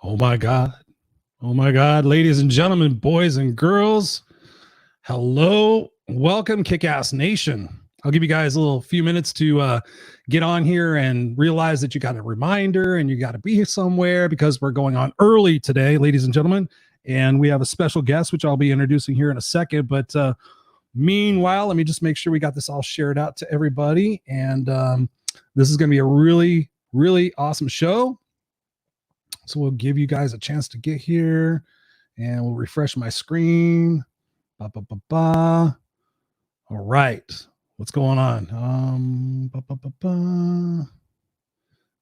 Oh my God. Oh my God, ladies and gentlemen, boys and girls. Hello. Welcome, Kickass Nation. I'll give you guys a little few minutes to get on here and realize that you got a reminder and you got to be somewhere because we're going on early today, ladies and gentlemen. And we have a special guest, which I'll be introducing here in a second. But meanwhile, let me just make sure we got this all shared out to everybody. And this is going to be a really, really awesome show. So we'll give you guys a chance to get here and we'll refresh my screen. All right. What's going on?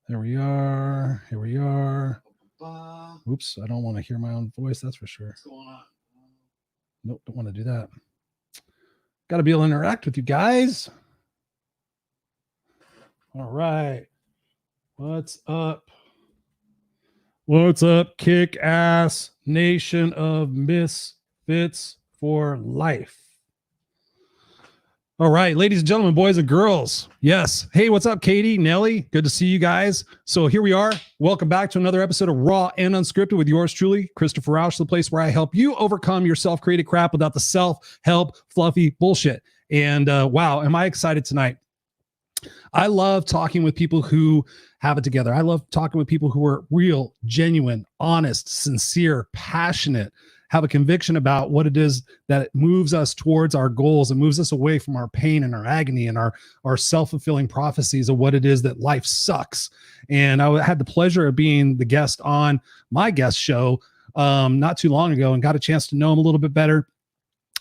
There we are. Here we are. Oops. I don't want to hear my own voice. That's for sure. What's going on? Nope. Don't want to do that. Got to be able to interact with you guys. All right. What's up? What's up, Kick-Ass Nation of Misfits for Life? All right, ladies and gentlemen, boys and girls. Yes. Hey, what's up, Katie, Nelly? Good to see you guys. So here we are. Welcome back to another episode of Raw and Unscripted with yours truly, Christopher Rausch, the place where I help you overcome your self-created crap without the self-help fluffy bullshit. And wow, am I excited tonight. I love talking with people who have it together. I love talking with people who are real, genuine, honest, sincere, passionate, have a conviction about what it is that moves us towards our goals and moves us away from our pain and our agony and our self-fulfilling prophecies of what it is that life sucks. And I had the pleasure of being the guest on my guest show not too long ago and got a chance to know him a little bit better.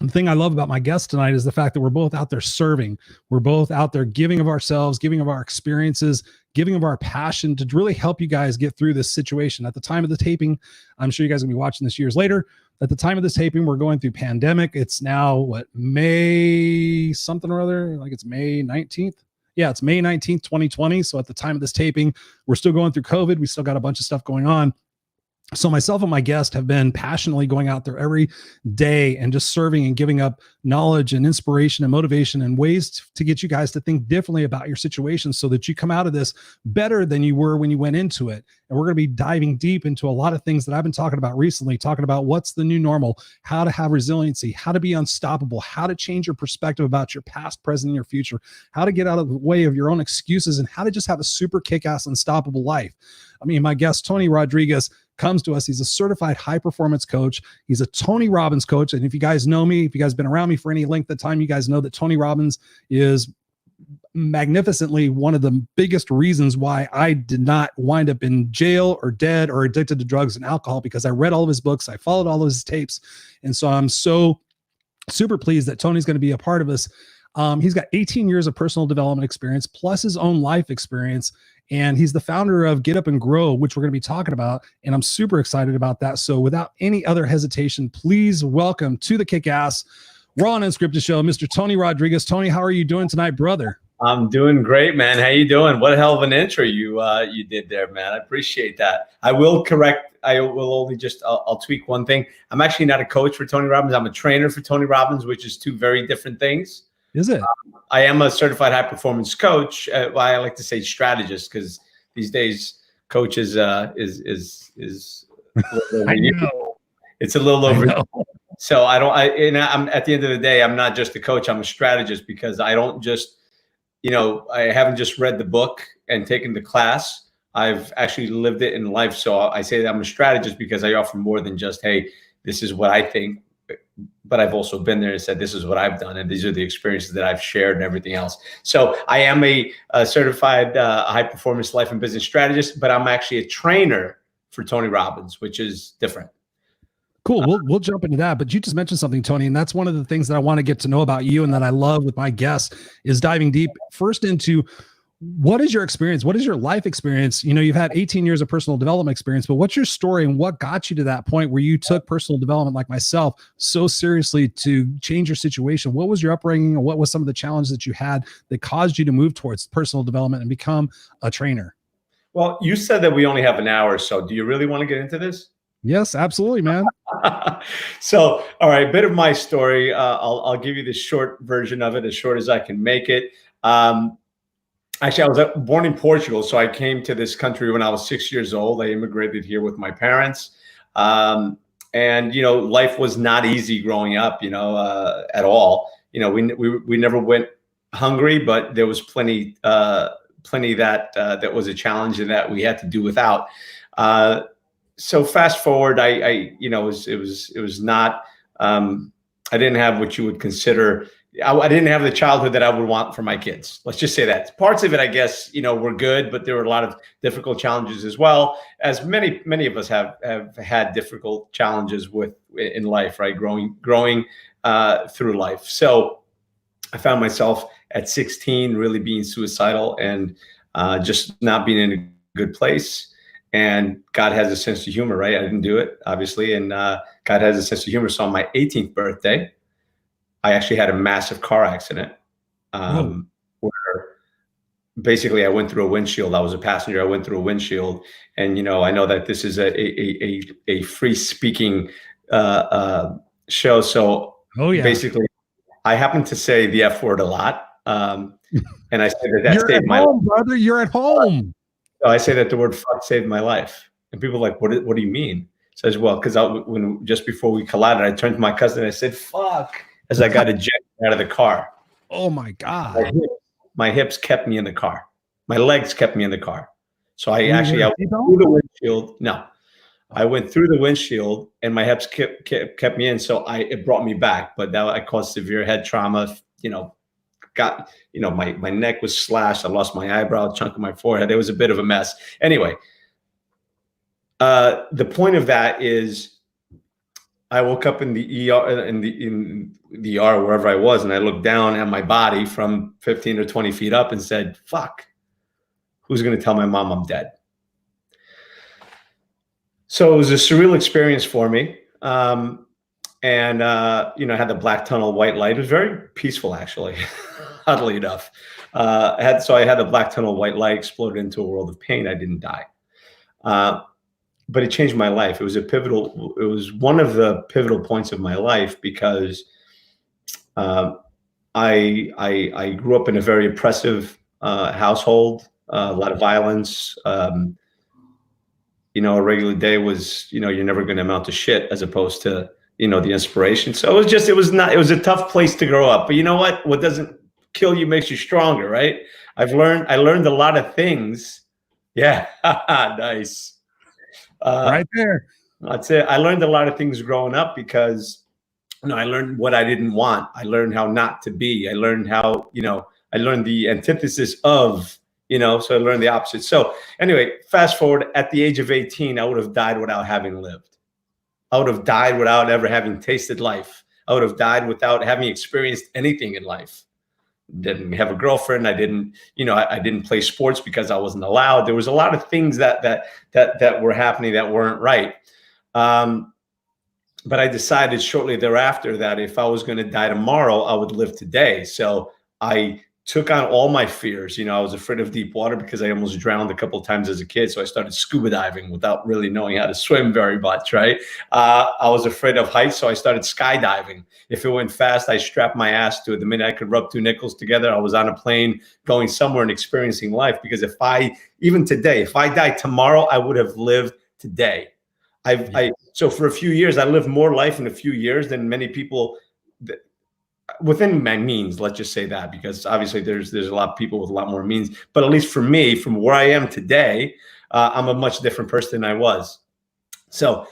The thing I love about my guest tonight is the fact that we're both out there serving. We're both out there giving of ourselves, giving of our experiences, giving of our passion to really help you guys get through this situation. At the time of the taping, I'm sure you guys will be watching this years later. At the time of this taping, we're going through pandemic. It's now May something or other, like it's May 19th. Yeah, it's May 19th, 2020. So at the time of this taping, we're still going through COVID. We still got a bunch of stuff going on. So myself and my guest have been passionately going out there every day and just serving and giving up knowledge and inspiration and motivation and ways to get you guys to think differently about your situation so that you come out of this better than you were when you went into it. And we're going to be diving deep into a lot of things that I've been talking about recently, talking about what's the new normal, how to have resiliency, how to be unstoppable, how to change your perspective about your past, present, and your future, how to get out of the way of your own excuses, and how to just have a super kick-ass unstoppable life. I mean, my guest, Tony Rodriguez, comes to us. He's a certified high performance coach. He's a Tony Robbins coach. And if you guys know me, if you guys been around me for any length of time, you guys know that Tony Robbins is magnificently one of the biggest reasons why I did not wind up in jail or dead or addicted to drugs and alcohol, because I read all of his books. I followed all of his tapes. And so I'm so super pleased that Tony's going to be a part of this. He's got 18 years of personal development experience plus his own life experience. And he's the founder of GetUpNGrow, which we're going to be talking about. And I'm super excited about that. So without any other hesitation, please welcome to the Kick-Ass Raw and Unscripted show, Mr. Tony Rodriguez. Tony, how are you doing tonight, brother? I'm doing great, man. How you doing? What a hell of an intro you did there, man. I appreciate that. I will correct. I will only just, I'll tweak one thing. I'm actually not a coach for Tony Robbins. I'm a trainer for Tony Robbins, which is two very different things. Is it? I am a certified high performance coach. Well, I like to say strategist, because these days coach is I know. It's a little over. So I'm at the end of the day, I'm not just a coach. I'm a strategist, because I don't just, I haven't just read the book and taken the class. I've actually lived it in life. So I say that I'm a strategist because I offer more than just, hey, this is what I think. But I've also been there and said, this is what I've done, and these are the experiences that I've shared and everything else. So I am a certified high performance life and business strategist, but I'm actually a trainer for Tony Robbins, which is different. Cool. We'll jump into that. But you just mentioned something, Tony, and that's one of the things that I want to get to know about you and that I love with my guests is diving deep first into what is your experience? What is your life experience? You've had 18 years of personal development experience, but what's your story and what got you to that point where you took personal development like myself so seriously to change your situation? What was your upbringing, and what was some of the challenges that you had that caused you to move towards personal development and become a trainer? Well, you said that we only have an hour. So do you really want to get into this? Yes, absolutely, man. So, all right, a bit of my story. I'll give you the short version of it, as short as I can make it. Actually, I was born in Portugal, so I came to this country when I was 6 years old. I immigrated here with my parents, and life was not easy growing up, at all. We never went hungry, but there was plenty that was a challenge and that we had to do without. So fast forward, it was not. I didn't have what you would consider. I didn't have the childhood that I would want for my kids. Let's just say that. Parts of it, I guess, were good, but there were a lot of difficult challenges as well, as many of us have had difficult challenges in life, right? Growing through life. So I found myself at 16 really being suicidal and just not being in a good place. And God has a sense of humor, right? I didn't do it, obviously. And God has a sense of humor. So on my 18th birthday, I actually had a massive car accident where basically I went through a windshield. I was a passenger. I went through a windshield. And, I know that this is a free speaking show. So basically I happen to say the F word a lot. And I say that saved my life. Brother, you're at home. So I say that the word fuck saved my life. And people are like, what do you mean? Says, well, because just before we collided, I turned to my cousin and I said, fuck, as I got ejected out of the car. Oh my God. My hips kept me in the car. My legs kept me in the car. So I went through the windshield. No, I went through the windshield and my hips kept me in. So it brought me back, but that I caused severe head trauma, my neck was slashed. I lost my eyebrow, a chunk of my forehead. It was a bit of a mess. Anyway, the point of that is I woke up in the ER, in the ER, wherever I was, and I looked down at my body from 15 or 20 feet up and said, fuck, who's going to tell my mom I'm dead? So it was a surreal experience for me. And I had the black tunnel white light. It was very peaceful, actually, oddly enough. I had the black tunnel white light, exploded into a world of pain. I didn't die. But it changed my life. It was one of the pivotal points of my life because I grew up in a very oppressive household, a lot of violence. A regular day was, you're never going to amount to shit, as opposed to, the inspiration. So it was a tough place to grow up. But you know what? What doesn't kill you makes you stronger, right? I learned a lot of things. Yeah, nice. Right there. That's it. I learned a lot of things growing up because, I learned what I didn't want. I learned how not to be. I learned how, I learned the antithesis of, so I learned the opposite. So anyway, fast forward, at the age of 18, I would have died without having lived. I would have died without ever having tasted life. I would have died without having experienced anything in life. Didn't have a girlfriend. I didn't play sports because I wasn't allowed. There was a lot of things that were happening that weren't right. But I decided shortly thereafter that if I was going to die tomorrow, I would live today. So I took on all my fears. I was afraid of deep water because I almost drowned a couple of times as a kid. So I started scuba diving without really knowing how to swim very much, right? I was afraid of heights, so I started skydiving. If it went fast, I strapped my ass to it. The minute I could rub two nickels together, I was on a plane going somewhere and experiencing life. Because even today, if I died tomorrow, I would have lived today. So for a few years, I lived more life in a few years than many people within my means. Let's just say that, because obviously there's a lot of people with a lot more means, but at least for me, from where I am today, I'm a much different person than I was. So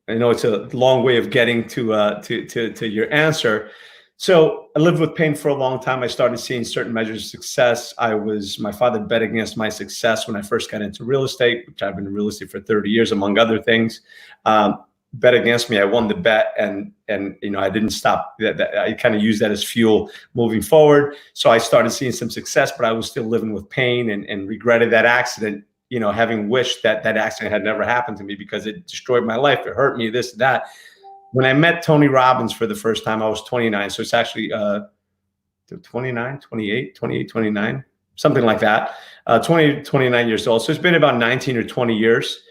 I know it's a long way of getting to your answer. So I lived with pain for a long time. I started seeing certain measures of success. My father bet against my success when I first got into real estate, which I've been in real estate for 30 years, among other things. Bet against me. I won the bet, and I didn't stop. I kind of used that as fuel moving forward. So I started seeing some success, but I was still living with pain and regretted that accident. Having wished that accident had never happened to me because it destroyed my life. It hurt me, this, that. When I met Tony Robbins for the first time, I was 29. So it's actually 29, something like that. 29 years old. So it's been about 19 or 20 years.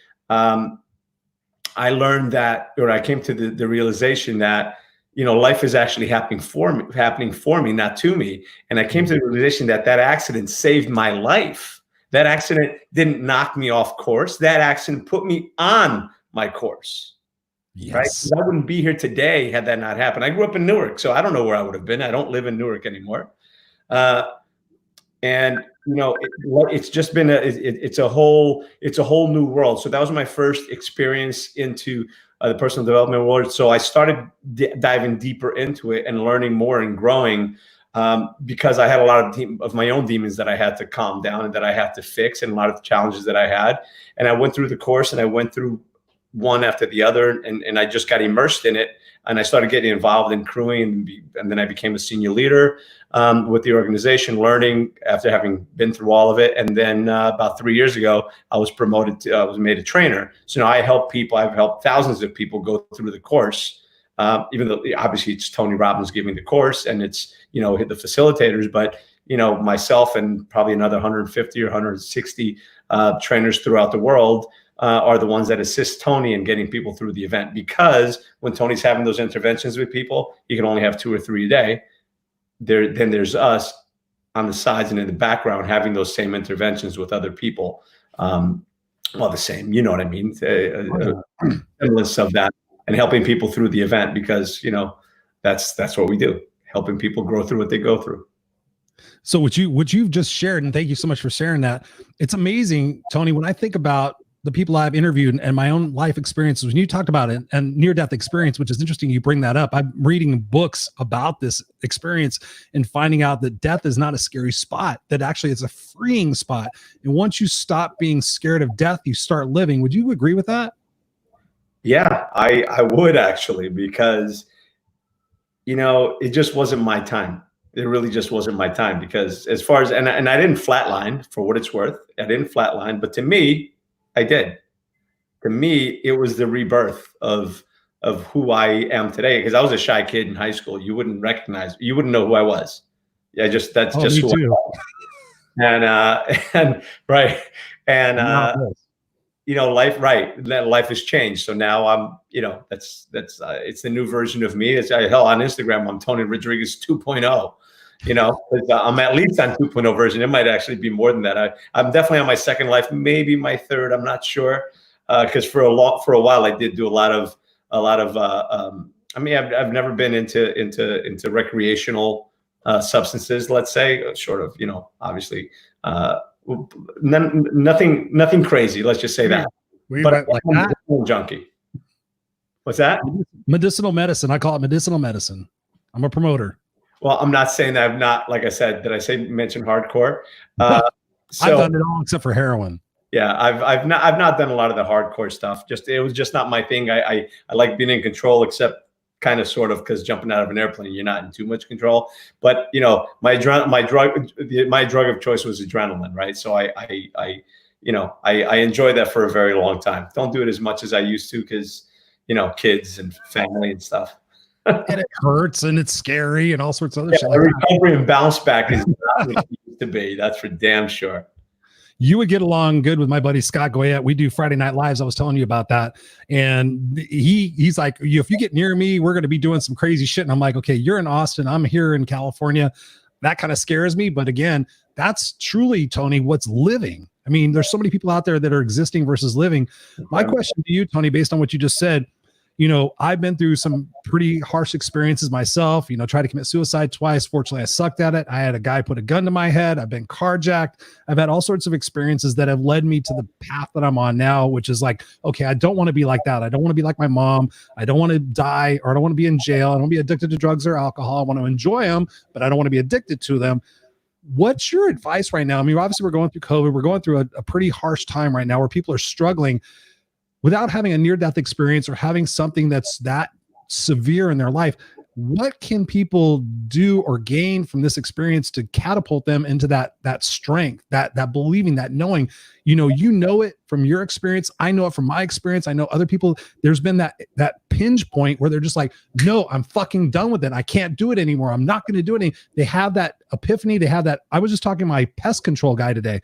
I learned that, or I came to the realization that, life is actually happening for me, not to me. And I came to the realization that accident saved my life. That accident didn't knock me off course. That accident put me on my course. Yes. Right? I wouldn't be here today had that not happened. I grew up in Newark, so I don't know where I would have been. I don't live in Newark anymore. And it's just been it's a whole new world. So that was my first experience into the personal development world. So I started diving deeper into it and learning more and growing, because I had a lot of my own demons that I had to calm down and that I had to fix, and a lot of the challenges that I had. And I went through the course, and I went through one after the other, and I just got immersed in it, and I started getting involved in crewing, and then I became a senior leader with the organization, learning after having been through all of it. And then about 3 years ago, I was promoted I was made a trainer. So now I help people. I've helped thousands of people go through the course, even though obviously it's Tony Robbins giving the the facilitators, but myself and probably another 150 or 160 trainers throughout the world are the ones that assist Tony in getting people through the event. Because when Tony's having those interventions with people, you can only have 2 or 3 a day. Then there's us on the sides and in the background having those same interventions with other people. Well, the same, you know what I mean? Semblance of that, and helping people through the event, because that's what we do, helping people grow through what they go through. So what you've just shared, and thank you so much for sharing that. It's amazing, Tony, when I think about the people I've interviewed and my own life experiences, when you talked about it and near-death experience, which is interesting, you bring that up. I'm reading books about this experience and finding out that death is not a scary spot, that actually it's a freeing spot. And once you stop being scared of death, you start living. Would you agree with that? Yeah, I would actually, because, it just wasn't my time. It really just wasn't my time, because as far as, and I didn't flatline, for what it's worth. I didn't flatline, but to me, I did. To me, it was the rebirth of who I am today. Because I was a shy kid in high school. You wouldn't know who I was. Yeah, that's just who I was. And right. And life has changed. So now I'm, that's it's the new version of me. Hell, on Instagram, I'm Tony Rodriguez 2.0. I'm at least on 2.0 version. It might actually be more than that. I'm definitely on my second life, maybe my third. I'm not sure, because for a while I did do a lot of. I've never been into recreational substances. Let's say, short of obviously nothing crazy. Let's just say that. But I'm a junkie. What's that? Medicinal medicine. I call it medicinal medicine. I'm a promoter. Well, I'm not saying that. I'm not, like I said, did I mention hardcore? I've done it all except for heroin. Yeah, I've not done a lot of the hardcore stuff. It was just not my thing. I like being in control, except kind of sort of, because jumping out of an airplane, you're not in too much control. But my drug of choice was adrenaline, right? So I enjoyed that for a very long time. Don't do it as much as I used to, because kids and family and stuff. And it hurts and it's scary and all sorts of other shit. The recovery and bounce back is not what it used to be. That's for damn sure. You would get along good with my buddy Scott Goyette. We do Friday Night Lives. I was telling you about that. And he's like, if you get near me, we're going to be doing some crazy shit. And I'm like, okay, you're in Austin. I'm here in California. That kind of scares me. But again, that's truly, Tony, what's living. I mean, there's so many people out there that are existing versus living. My question to you, Tony, based on what you just said, I've been through some pretty harsh experiences myself, tried to commit suicide twice. Fortunately, I sucked at it. I had a guy put a gun to my head. I've been carjacked. I've had all sorts of experiences that have led me to the path that I'm on now, which is like, okay, I don't want to be like that. I don't want to be like my mom. I don't want to die, or I don't want to be in jail. I don't want to be addicted to drugs or alcohol. I want to enjoy them, but I don't want to be addicted to them. What's your advice right now? I mean, obviously we're going through COVID. We're going through a pretty harsh time right now where people are struggling without having a near-death experience or having something that's that severe in their life. What can people do or gain from this experience to catapult them into that strength, that believing, that knowing, it from your experience. I know it from my experience. I know other people, there's been that pinch point where they're just like, no, I'm fucking done with it. I can't do it anymore. I'm not going to do it anymore. They have that epiphany. They have that. I was just talking to my pest control guy today.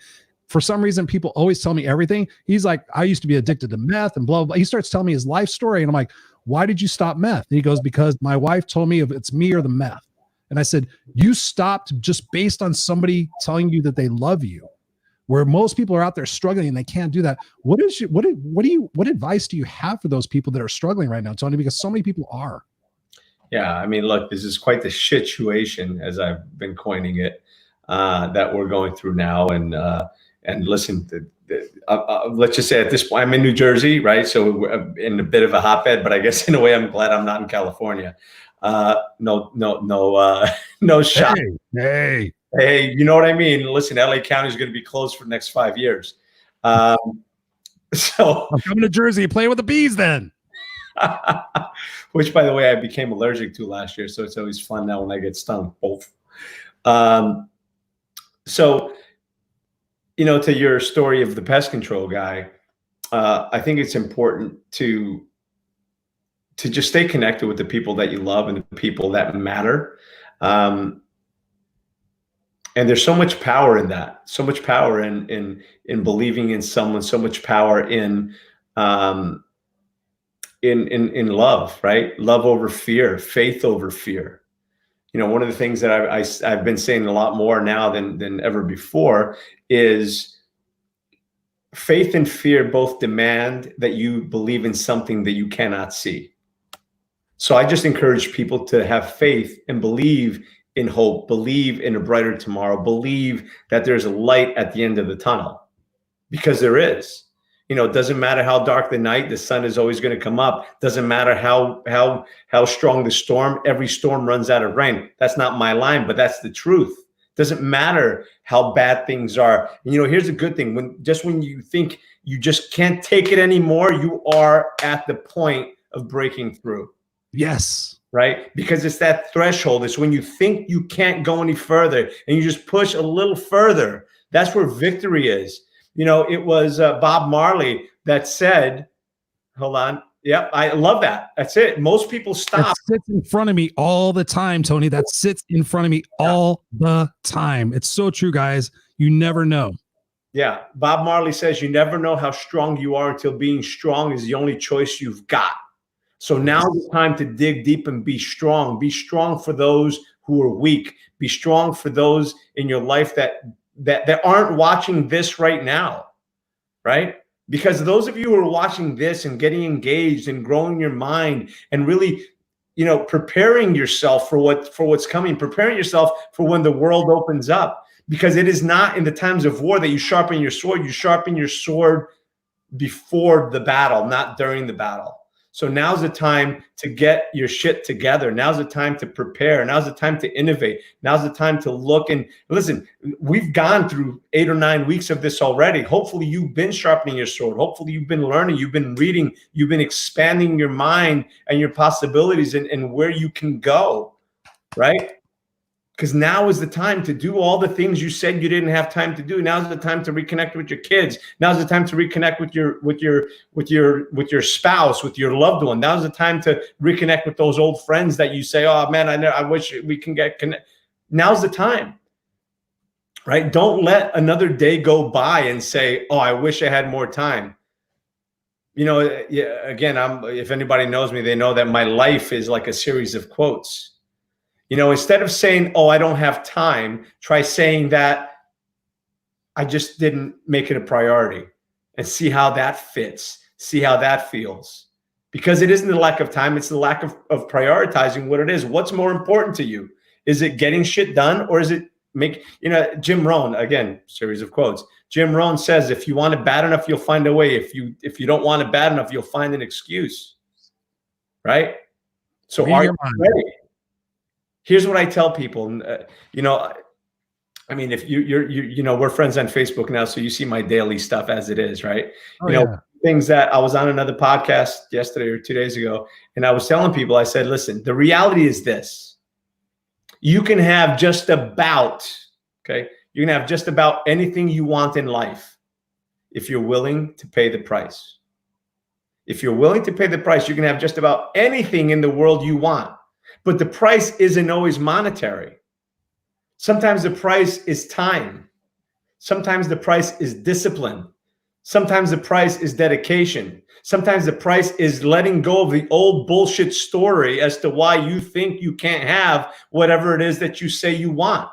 for some reason, people always tell me everything. He's like, I used to be addicted to meth and blah, blah, blah. He starts telling me his life story. And I'm like, why did you stop meth? And he goes, because my wife told me if it's me or the meth. And I said, you stopped just based on somebody telling you that they love you, where most people are out there struggling and they can't do that. What advice do you have for those people that are struggling right now, Tony? Because so many people are. Yeah. I mean, look, this is quite the situation, as I've been coining it, that we're going through now. And listen, let's just say at this point, I'm in New Jersey, right? So we're in a bit of a hotbed, but I guess in a way, I'm glad I'm not in California. No shot. Hey, you know what I mean? Listen, LA County is going to be closed for the next 5 years. So I'm coming to Jersey, playing with the bees then. Which, by the way, I became allergic to last year. So it's always fun now when I get stung. Both. So, to your story of the pest control guy, I think it's important to just stay connected with the people that you love and the people that matter. And there's so much power in that, so much power in believing in someone, so much power in love, right? Love over fear, faith over fear. One of the things that I've been saying a lot more now than ever before is faith and fear both demand that you believe in something that you cannot see. So I just encourage people to have faith and believe in hope, believe in a brighter tomorrow, believe that there's a light at the end of the tunnel, because there is. It doesn't matter how dark the night, the sun is always going to come up. Doesn't matter how strong the storm, every storm runs out of rain. That's not my line, but that's the truth. Doesn't matter how bad things are. And, here's a good thing. When you think you just can't take it anymore, you are at the point of breaking through. Yes. Right? Because it's that threshold. It's when you think you can't go any further and you just push a little further. That's where victory is. It was Bob Marley that said, hold on. Yep. I love that. That's it. Most people stop. That sits in front of me all the time, Tony. That sits in front of me all the time. It's so true, guys. You never know. Yeah. Bob Marley says, you never know how strong you are until being strong is the only choice you've got. So now's the time to dig deep and be strong. Be strong for those who are weak. Be strong for those in your life that aren't watching this right now, right? Because those of you who are watching this and getting engaged and growing your mind and really, preparing yourself for what's coming, preparing yourself for when the world opens up, because it is not in the times of war that you sharpen your sword. You sharpen your sword before the battle, not during the battle. So now's the time to get your shit together. Now's the time to prepare. Now's the time to innovate. Now's the time to look and listen. We've gone through 8 or 9 weeks of this already. Hopefully you've been sharpening your sword. Hopefully you've been learning, you've been reading, you've been expanding your mind and your possibilities and where you can go, right? Because now is the time to do all the things you said you didn't have time to do. Now's the time to reconnect with your kids. Now's the time to reconnect with your spouse, with your loved one. Now's the time to reconnect with those old friends that you say, "Oh man, I wish we can get connected." Now's the time, right? Don't let another day go by and say, "Oh, I wish I had more time." Again, if anybody knows me, they know that my life is like a series of quotes. Instead of saying, "Oh, I don't have time," try saying that I just didn't make it a priority, and see how that fits, see how that feels. Because it isn't the lack of time, it's the lack of prioritizing what it is. What's more important to you? Is it getting shit done, or is it Jim Rohn, again, series of quotes. Jim Rohn says, if you want it bad enough, you'll find a way. If you don't want it bad enough, you'll find an excuse, right? So are you ready? Here's what I tell people. If we're friends on Facebook now, so you see my daily stuff as it is, right? Things that I was on another podcast yesterday or 2 days ago, and I was telling people, I said, listen, the reality is this. You can have just about anything you want in life if you're willing to pay the price. If you're willing to pay the price, you can have just about anything in the world you want. But the price isn't always monetary. Sometimes the price is time. Sometimes the price is discipline. Sometimes the price is dedication. Sometimes the price is letting go of the old bullshit story as to why you think you can't have whatever it is that you say you want.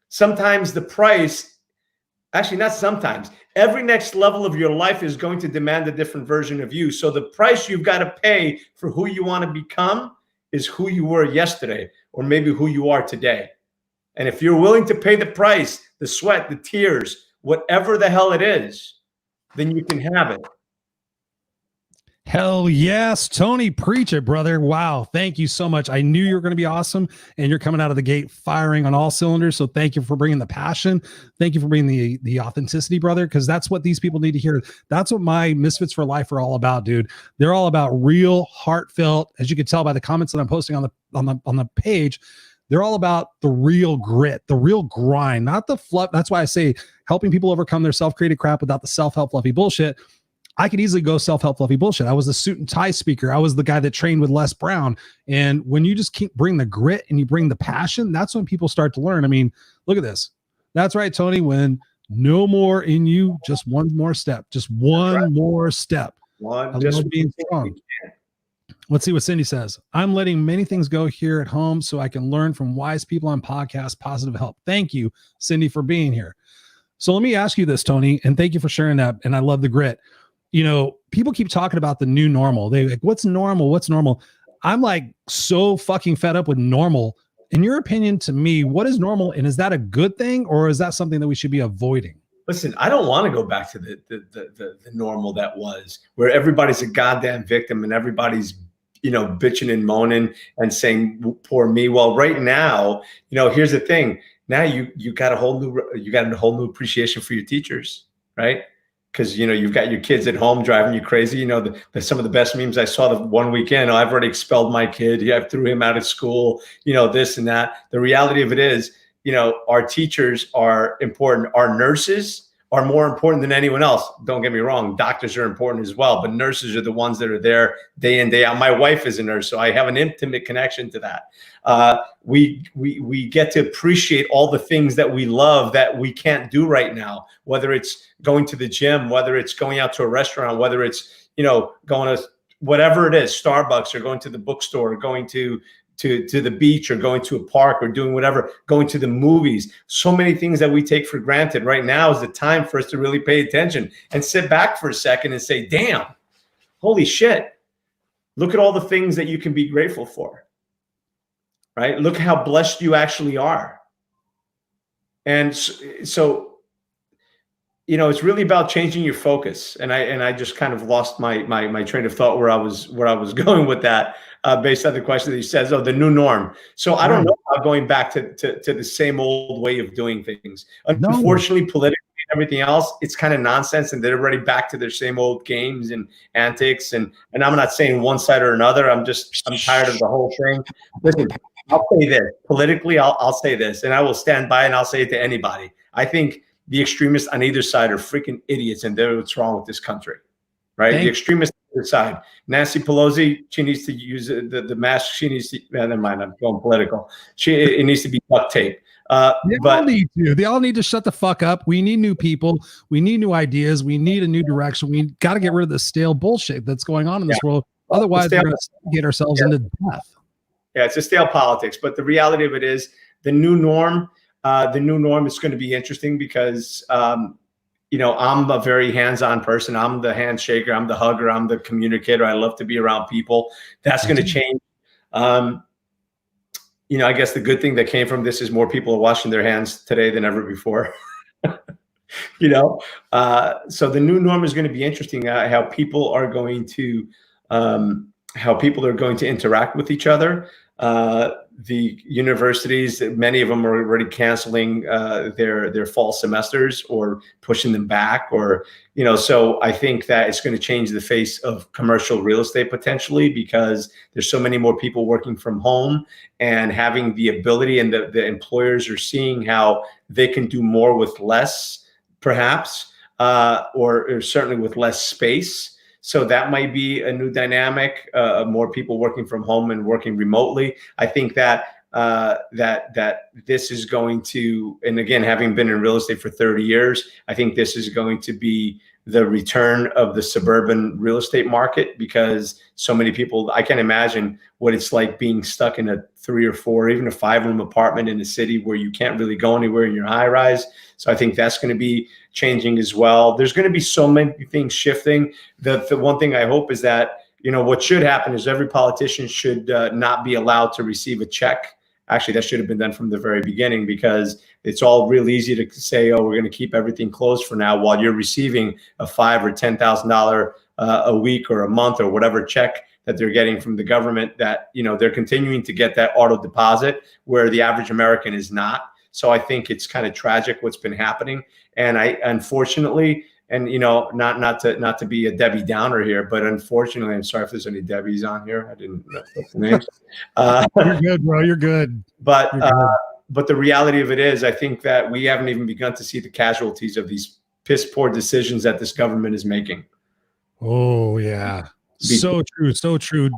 Sometimes the price, actually not sometimes, every next level of your life is going to demand a different version of you. So the price you've got to pay for who you want to become is who you were yesterday, or maybe who you are today. And if you're willing to pay the price, the sweat, the tears, whatever the hell it is, then you can have it. Hell yes, Tony, preach it, brother. Wow. Thank you so much. I knew you were going to be awesome, and you're coming out of the gate firing on all cylinders. So thank you for bringing the passion. Thank you for bringing the authenticity, brother, because that's what these people need to hear. That's what my Misfits for Life are all about, dude. They're all about real, heartfelt, as you can tell by the comments that I'm posting on the page. They're all about the real grit, the real grind, not the fluff. That's why I say helping people overcome their self-created crap without the self-help fluffy bullshit. I could easily go self-help fluffy bullshit. I was the suit and tie speaker. I was the guy that trained with Les Brown. And when you just bring the grit and you bring the passion, that's when people start to learn. I mean, look at this. That's right, Tony. When no more in you, just one more step, just one more step. Just being strong. Let's see what Cindy says. I'm letting many things go here at home so I can learn from wise people on podcasts, positive help. Thank you, Cindy, for being here. So let me ask you this, Tony, and thank you for sharing that. And I love the grit. You know, people keep talking about the new normal. They're like, what's normal? What's normal? I'm like so fucking fed up with normal. In your opinion, to me, what is normal? And is that a good thing, or is that something that we should be avoiding? Listen, I don't want to go back to the normal that was, where everybody's a goddamn victim and everybody's, you know, bitching and moaning and saying, poor me. Well, right now, you know, here's the thing. Now you got a whole new appreciation for your teachers, right? Because, you know, you've got your kids at home driving you crazy. You know, some of the best memes I saw the one weekend, I've already expelled my kid. I threw him out of school, you know, this and that. The reality of it is, you know, our teachers are important. Our nurses are more important than anyone else. Don't get me wrong. Doctors are important as well, but nurses are the ones that are there day in, day out. My wife is a nurse, so I have an intimate connection to that. We get to appreciate all the things that we love that we can't do right now, whether it's going to the gym, whether it's going out to a restaurant, whether it's, you know, going to whatever it is, Starbucks, or going to the bookstore, or going to the beach, or going to a park, or doing whatever, going to the movies. So many things that we take for granted. Right now is the time for us to really pay attention and sit back for a second and say, damn, holy shit, look at all the things that you can be grateful for, right? Look how blessed you actually are. And so, you know, it's really about changing your focus. And I just kind of lost my train of thought where I was going with that, based on the question that he says, oh, the new norm. So I don't know about going back to the same old way of doing things. Unfortunately, politically and everything else, it's kind of nonsense, and they're already back to their same old games and antics. And I'm not saying one side or another. I'm tired of the whole thing. Listen, I'll say this politically. I'll say this, and I will stand by, and I'll say it to anybody. I think the extremists on either side are freaking idiots, and they're what's wrong with this country, right? The extremists on either side. Nancy Pelosi, she needs to use the mask. She needs to, never mind, I'm going political. It needs to be duct tape. They all need to shut the fuck up. We need new people. We need new ideas. We need a new direction. We got to get rid of the stale bullshit that's going on in this world. Otherwise, we're going to get ourselves into death. Yeah, it's a stale politics. But the reality of it is the new norm. The new norm is going to be interesting because, you know, I'm a very hands-on person. I'm the handshaker. I'm the hugger. I'm the communicator. I love to be around people. That's going to change. You know, I guess the good thing that came from this is more people are washing their hands today than ever before. You know, so the new norm is going to be interesting. How people are going to interact with each other. The universities, many of them are already canceling their fall semesters or pushing them back, or, you know, so I think that it's going to change the face of commercial real estate potentially, because there's so many more people working from home and having the ability, and the employers are seeing how they can do more with less, perhaps, or certainly with less space. So that might be a new dynamic, more people working from home and working remotely. I think that that this is going to, and again, having been in real estate for 30 years, I think this is going to be the return of the suburban real estate market, because so many people, I can't imagine what it's like being stuck in a 3 or 4, even a 5-room apartment in a city where you can't really go anywhere in your high rise. So I think that's going to be changing as well. There's going to be so many things shifting. The one thing I hope is that, what should happen is every politician should not be allowed to receive a check. Actually, that should have been done from the very beginning, because it's all real easy to say, oh, we're going to keep everything closed for now while you're receiving a $5,000 or $10,000 a week or a month or whatever check that they're getting from the government, that, they're continuing to get that auto deposit where the average American is not. So I think it's kind of tragic what's been happening. And unfortunately, and not to be a Debbie Downer here, but unfortunately, I'm sorry if there's any Debbies on here. I didn't know the names. You're good, bro. You're good. But the reality of it is, I think that we haven't even begun to see the casualties of these piss poor decisions that this government is making. Oh yeah. So true,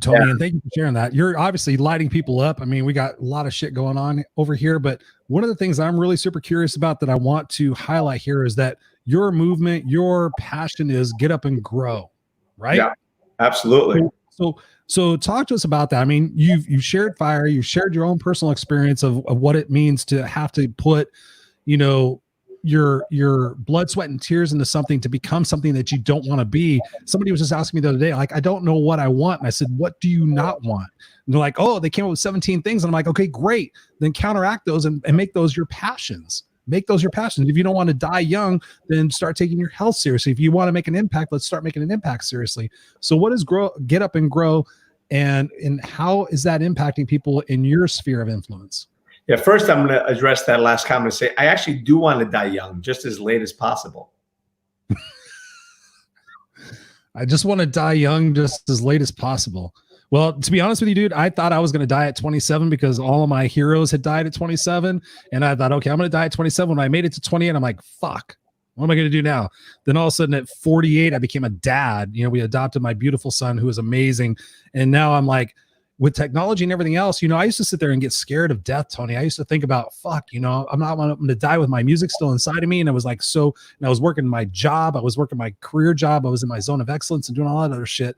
Tony. Yeah. And thank you for sharing that. You're obviously lighting people up. I mean, we got a lot of shit going on over here, but one of the things I'm really super curious about that I want to highlight here is that your movement, your passion is get up and grow, right? Yeah, absolutely. So talk to us about that. I mean, you've shared fire, you've shared your own personal experience of what it means to have to put, your blood, sweat, and tears into something to become something that you don't want to be. Somebody was just asking me the other day, like, I don't know what I want. And I said, what do you not want? And they're like, oh, they came up with 17 things. And I'm like, okay, great. Then counteract those and make those your passions. Make those your passions. If you don't want to die young, then start taking your health seriously. If you want to make an impact, let's start making an impact seriously. So what is Get Up and Grow, and how is that impacting people in your sphere of influence? Yeah, first I'm going to address that last comment and say, I actually do want to die young, just as late as possible. I just want to die young, just as late as possible. Well, to be honest with you, dude, I thought I was going to die at 27 because all of my heroes had died at 27. And I thought, okay, I'm going to die at 27. When I made it to 28, I'm like, fuck, what am I going to do now? Then all of a sudden at 48, I became a dad. We adopted my beautiful son, who is amazing. And now I'm like, with technology and everything else, I used to sit there and get scared of death, Tony. I used to think about, fuck, I'm going to die with my music still inside of me. And it was like, and I was working my job. I was working my career job. I was in my zone of excellence and doing all that other shit.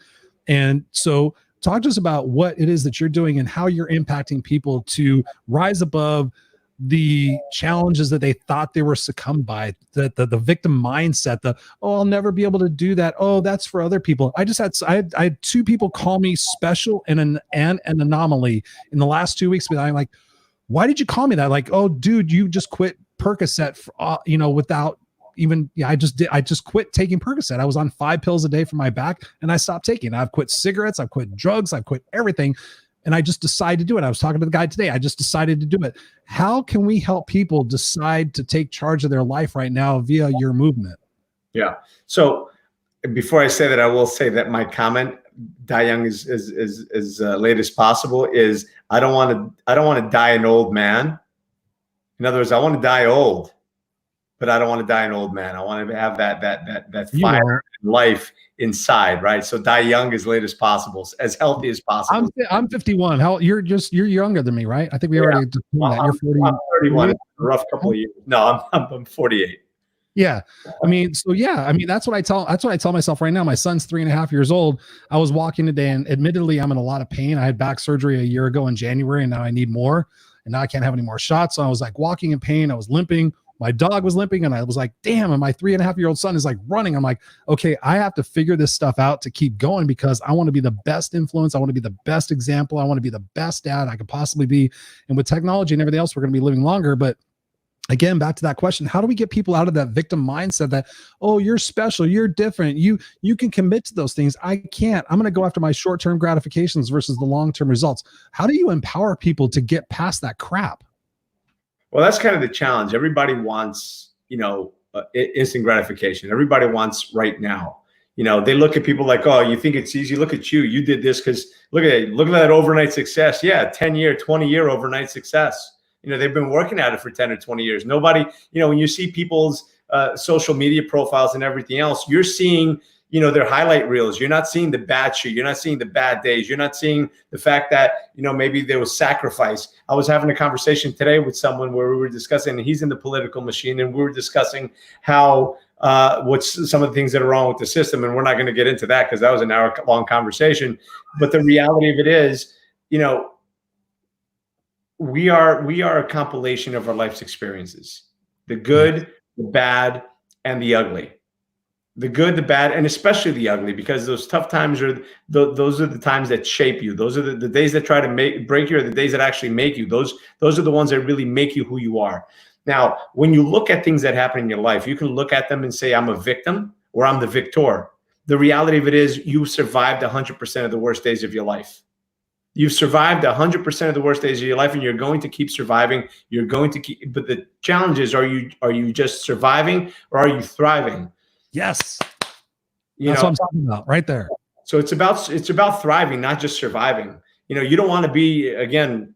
And so talk to us about what it is that you're doing and how you're impacting people to rise above the challenges that they thought they were succumbed by, the victim mindset, I'll never be able to do that. Oh, that's for other people. I had 2 people call me special and an anomaly in the last 2 weeks. But I'm like, why did you call me that? Like, oh, dude, you just quit Percocet, without even, I just quit taking Percocet. I was on 5 pills a day for my back, and I stopped taking. I've quit cigarettes, I've quit drugs, I've quit everything. And I just decided to do it. I was talking to the guy today. I just decided to do it. How can we help people decide to take charge of their life right now via your movement? Yeah. So before I say that, I will say that my comment, die young as late as possible, is I don't want to die an old man. In other words, I want to die old, but I don't want to die an old man. I want to have that fire in life inside, right? So die young as late as possible, as healthy as possible. I'm 51. You're younger than me, right? I think we already did that. You're 40. I'm 31. A rough couple of years. No, I'm 48. Yeah. I mean, that's what I tell myself right now. My son's 3.5 years old. I was walking today, and admittedly, I'm in a lot of pain. I had back surgery a year ago in January, and now I need more. And now I can't have any more shots. So I was like walking in pain. I was limping. My dog was limping, and I was like, damn, and my 3.5-year-old son is like running. I'm like, okay, I have to figure this stuff out to keep going, because I want to be the best influence. I want to be the best example. I want to be the best dad I could possibly be. And with technology and everything else, we're going to be living longer. But again, back to that question, how do we get people out of that victim mindset that, oh, you're special, you're different, you can commit to those things, I can't, I'm going to go after my short-term gratifications versus the long-term results? How do you empower people to get past that crap? Well, that's kind of the challenge. Everybody wants, instant gratification. Everybody wants right now. They look at people like, oh, you think it's easy? Look at you. You did this because look at that overnight success. Yeah, 10-year, 20-year overnight success. They've been working at it for 10 or 20 years. Nobody, when you see people's social media profiles and everything else, you're seeing, their highlight reels. You're not seeing the bad shit. You're not seeing the bad days. You're not seeing the fact that, maybe there was sacrifice. I was having a conversation today with someone where we were discussing, and he's in the political machine, and we were discussing how, what's some of the things that are wrong with the system. And we're not going to get into that because that was an hour-long conversation. But the reality of it is, we are a compilation of our life's experiences, the good, the bad, and the ugly. The good, the bad, and especially the ugly, because those tough times those are the times that shape you. Those are the days that try to break you, or the days that actually make you. Those are the ones that really make you who you are. Now, when you look at things that happen in your life, you can look at them and say, I'm a victim or I'm the victor. The reality of it is you survived 100% of the worst days of your life. You've survived 100% of the worst days of your life, and you're going to keep surviving. You're going to keep, but the challenge is, are you just surviving, or are you thriving? Yes. That's what I'm talking about right there. So it's about thriving, not just surviving. You don't want to be, again,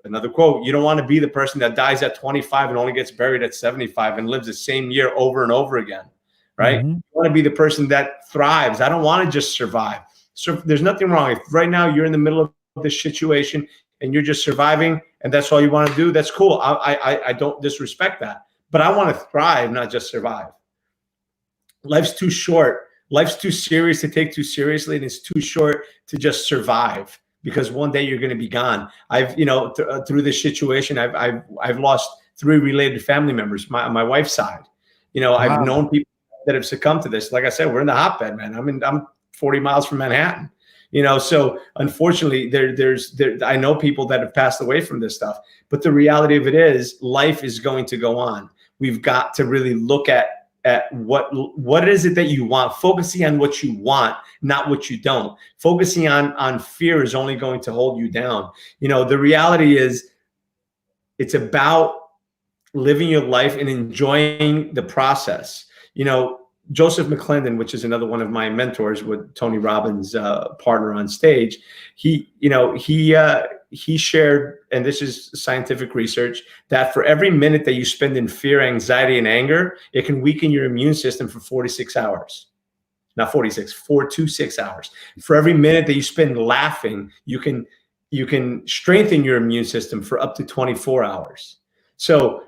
another quote, you don't want to be the person that dies at 25 and only gets buried at 75 and lives the same year over and over again, right? Mm-hmm. You want to be the person that thrives. I don't want to just survive. So there's nothing wrong. If right now you're in the middle of this situation and you're just surviving and that's all you want to do, that's cool. I don't disrespect that, but I want to thrive, not just survive. Life's too short. Life's too serious to take too seriously, and it's too short to just survive, because one day you're going to be gone. I've, through this situation, I've lost 3 related family members, my wife's side. Wow. I've known people that have succumbed to this. Like I said, we're in the hotbed, man. I'm 40 miles from Manhattan. So unfortunately, I know people that have passed away from this stuff. But the reality of it is, life is going to go on. We've got to really look at what is it that you want, focusing on what you want, not what you don't. Focusing on fear is only going to hold you down. The reality is, it's about living your life and enjoying the process. Joseph McClendon, which is another one of my mentors, with Tony Robbins' partner on stage, he shared, and this is scientific research, that for every minute that you spend in fear, anxiety, and anger, it can weaken your immune system for 46 hours. Not 46, 4 to 6 hours. For every minute that you spend laughing, you can strengthen your immune system for up to 24 hours. So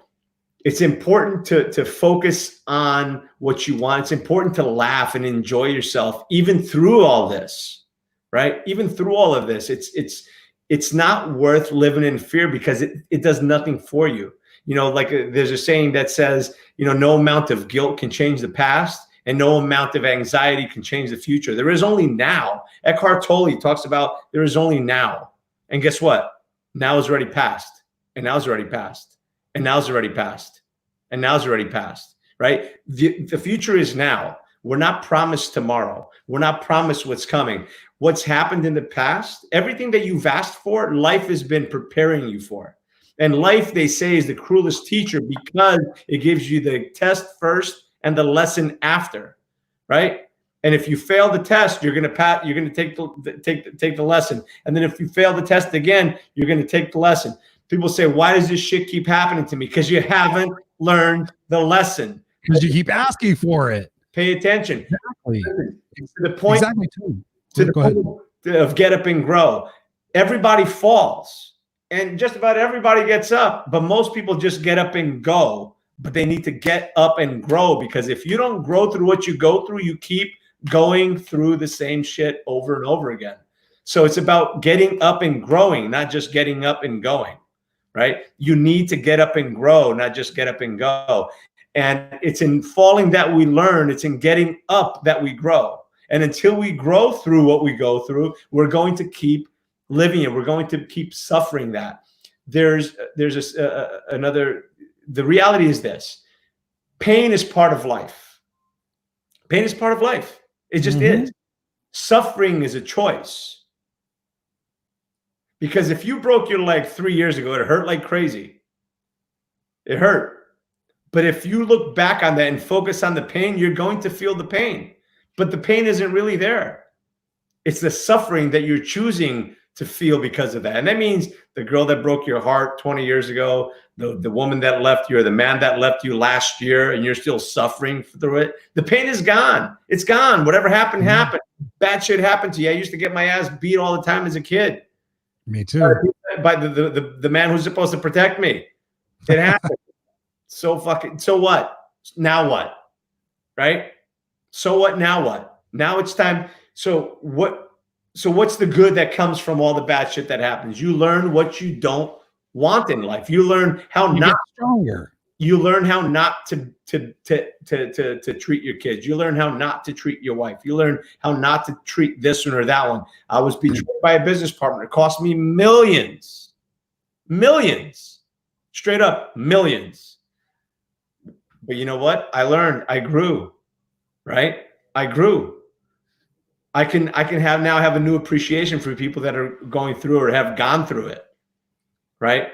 it's important to focus on what you want. It's important to laugh and enjoy yourself, even through all this, right? Even through all of this, it's not worth living in fear, because it does nothing for you. Like there's a saying that says, no amount of guilt can change the past, and no amount of anxiety can change the future. There is only now. Eckhart Tolle talks about there is only now. And guess what? Now is already past, and now is already past, and now is already past, and now is already past, right? The future is now. We're not promised tomorrow. We're not promised what's coming. What's happened in the past, everything that you've asked for, life has been preparing you for. And life, they say, is the cruelest teacher, because it gives you the test first and the lesson after, right? And if you fail the test, you're going to take the lesson. And then if you fail the test again, you're going to take the lesson. People say, why does this shit keep happening to me? Because you haven't learned the lesson. Because you keep asking for it. Pay attention. Exactly. To the point, exactly too. to the point of Get Up and Grow. Everybody falls, and just about everybody gets up, but most people just get up and go. But they need to get up and grow, because if you don't grow through what you go through, you keep going through the same shit over and over again. So it's about getting up and growing, not just getting up and going, right? You need to get up and grow, not just get up and go. And it's in falling that we learn. It's in getting up that we grow. And until we grow through what we go through, we're going to keep living it. We're going to keep suffering that. There's another, the reality is this: pain is part of life. Pain is part of life. It just is. Suffering is a choice. Because if you broke your leg 3 years ago, it hurt like crazy. It hurt. But if you look back on that and focus on the pain, you're going to feel the pain. But the pain isn't really there. It's the suffering that you're choosing to feel because of that. And that means the girl that broke your heart 20 years ago, the woman that left you, or the man that left you last year, and you're still suffering through it. The pain is gone. It's gone. Whatever happened, happened. Bad shit happened to you. I used to get my ass beat all the time as a kid. Me too. By the man who's supposed to protect me. It happened. So what? Now what? Right? So what? Now what? Now it's time. So what's the good that comes from all the bad shit that happens? You learn what you don't want in life. You learn how not stronger. You learn how not to treat your kids. You learn how not to treat your wife. You learn how not to treat this one or that one. I was betrayed by a business partner. It cost me millions, straight up millions. But you know what? I learned. I grew. Right? I grew. I can now have a new appreciation for people that are going through or have gone through it. Right?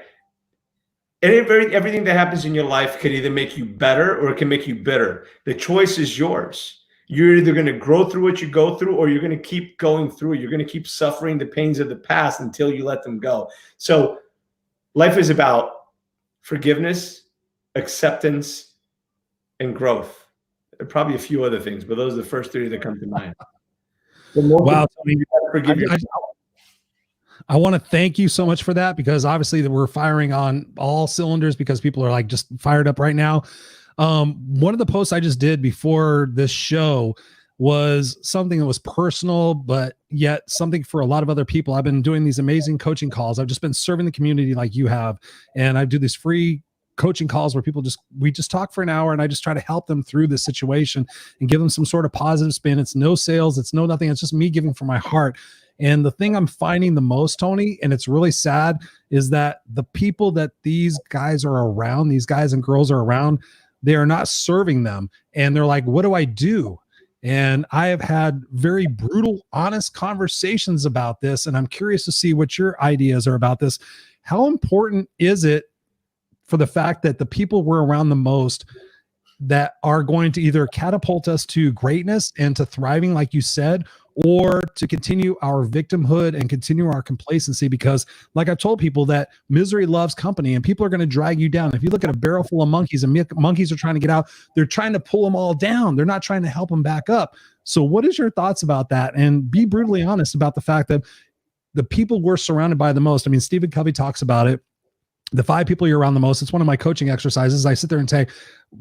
And everything that happens in your life could either make you better or it can make you bitter. The choice is yours. You're either going to grow through what you go through, or you're going to keep going through. You're going to keep suffering the pains of the past until you let them go. So life is about forgiveness, acceptance, and growth. There are probably a few other things, but those are the first three that come to mind. Wow. Forgive I want to thank you so much for that, because obviously we're firing on all cylinders because people are like just fired up right now. One of the posts I just did before this show was something that was personal, but yet something for a lot of other people. I've been doing these amazing coaching calls. I've just been serving the community like you have. And I do these free coaching calls where we just talk for an hour, and I just try to help them through this situation and give them some sort of positive spin. It's no sales. It's no nothing. It's just me giving from my heart. And the thing I'm finding the most, Tony, and it's really sad, is that the people that these guys are around, these guys and girls are around, they are not serving them. And they're like, what do I do? And I have had very brutal, honest conversations about this. And I'm curious to see what your ideas are about this. How important is it for the fact that the people we're around the most that are going to either catapult us to greatness and to thriving, like you said, or to continue our victimhood and continue our complacency? Because like I've told people, that misery loves company, and people are going to drag you down. If you look at a barrel full of monkeys and monkeys are trying to get out, they're trying to pull them all down. They're not trying to help them back up. So what is your thoughts about that? And be brutally honest about the fact that the people we're surrounded by the most, I mean, Stephen Covey talks about it. The 5 people you're around the most. It's one of my coaching exercises. I sit there and say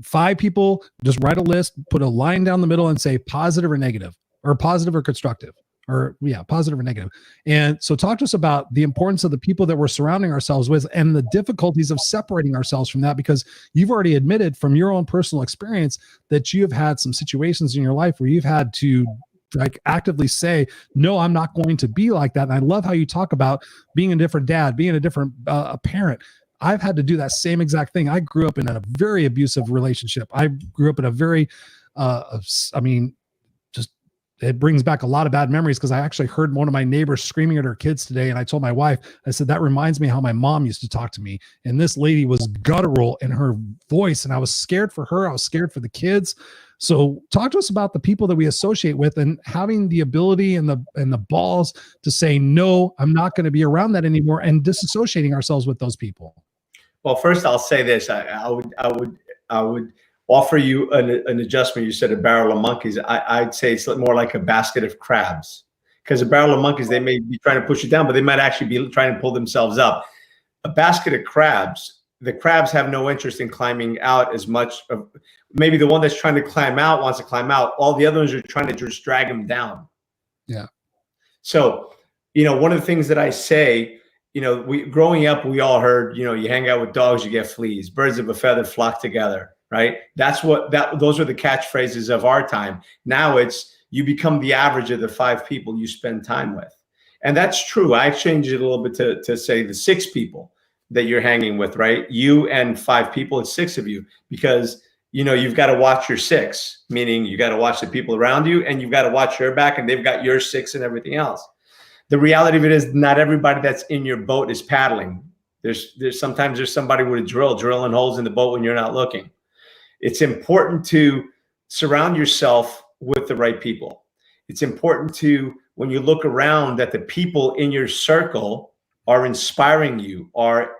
5 people, just write a list, put a line down the middle and say positive or negative, or positive or constructive, or positive or negative. And so talk to us about the importance of the people that we're surrounding ourselves with and the difficulties of separating ourselves from that, because you've already admitted from your own personal experience that you have had some situations in your life where you've had to like actively say, no, I'm not going to be like that. And I love how you talk about being a different dad, being a different parent. I've had to do that same exact thing. I grew up in a very abusive relationship. I grew up in a very, it brings back a lot of bad memories, because I actually heard one of my neighbors screaming at her kids today. And I told my wife, I said, that reminds me how my mom used to talk to me. And this lady was guttural in her voice. And I was scared for her. I was scared for the kids. So talk to us about the people that we associate with, and having the ability and the balls to say, no, I'm not going to be around that anymore, and disassociating ourselves with those people. Well, first I'll say this. I would offer you an adjustment. You said a barrel of monkeys. I'd say it's more like a basket of crabs, because a barrel of monkeys, they may be trying to push you down, but they might actually be trying to pull themselves up. A basket of crabs, the crabs have no interest in climbing out as much. Maybe the one that's trying to climb out wants to climb out. All the other ones are trying to just drag them down. Yeah. So, one of the things that I say, growing up, we all heard, you hang out with dogs, you get fleas. Birds of a feather flock together, right? Those are the catchphrases of our time. Now it's, you become the average of the 5 people you spend time with. And that's true. I changed it a little bit to say the 6 people that you're hanging with, right? You and 5 people, it's 6 of you, because you've got to watch your 6, meaning you got to watch the people around you, and you've got to watch your back, and they've got your 6 and everything else. The reality of it is, not everybody that's in your boat is paddling. Sometimes there's somebody with a drilling holes in the boat when you're not looking. It's important to surround yourself with the right people. It's important to, when you look around that the people in your circle are inspiring you, are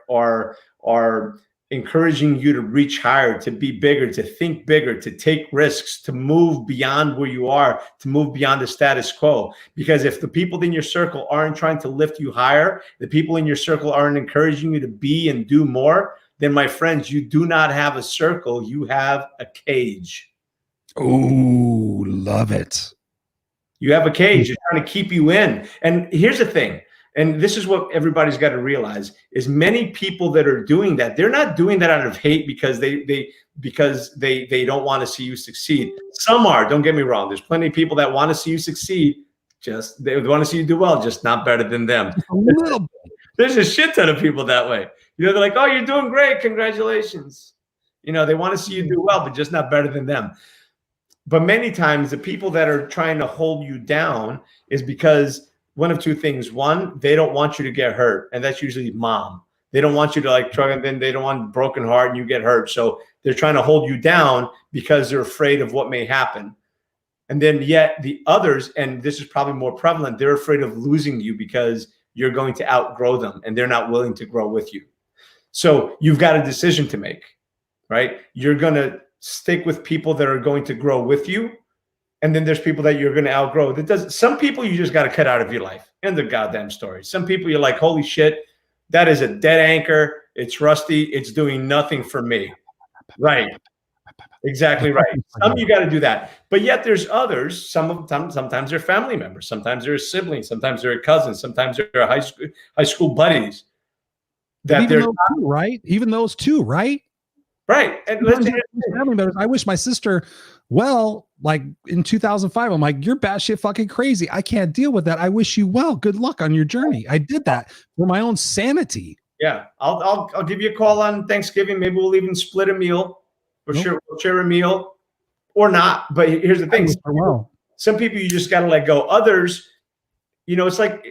encouraging you to reach higher, to be bigger, to think bigger, to take risks, to move beyond where you are, to move beyond the status quo. Because if the people in your circle aren't trying to lift you higher, the people in your circle aren't encouraging you to be and do more, then my friends, you do not have a circle, you have a cage. Oh, love it. You have a cage. It's trying to keep you in. And here's the thing. And this is what everybody's got to realize is many people that are doing that, they're not doing that out of hate because they don't want to see you succeed. Some are, don't get me wrong. There's plenty of people that want to see you succeed. Just they want to see you do well, just not better than them. A little bit. There's a shit ton of people that way. You know, they're like, oh, you're doing great. Congratulations. You know, they want to see you do well, but just not better than them. But many times the people that are trying to hold you down is because one of two things. One, they don't want you to get hurt. And that's usually mom. They don't want you to like try, and then they don't want broken heart and you get hurt. So they're trying to hold you down because they're afraid of what may happen. And then yet the others, and this is probably more prevalent, they're afraid of losing you because you're going to outgrow them and they're not willing to grow with you. So you've got a decision to make, right? You're going to stick with people that are going to grow with you. And then there's people that you're going to outgrow. Some people you just got to cut out of your life. End of goddamn story. Some people you're like, holy shit, that is a dead anchor. It's rusty. It's doing nothing for me. Right. Exactly right. Some you got to do that. But yet there's others. Sometimes they're family members. Sometimes they're siblings. Sometimes they're cousins. Sometimes they're high school buddies. That even those two, right? Even those two, right? Right. And listen, family members. I wish my sister well, like in 2005, I'm like, you're batshit fucking crazy. I can't deal with that. I wish you well. Good luck on your journey. I did that for my own sanity. Yeah. I'll give you a call on Thanksgiving. Maybe we'll even split a meal. For sure. We'll share a meal or not. But here's the thing. Some people you just got to let go. Others, you know, it's like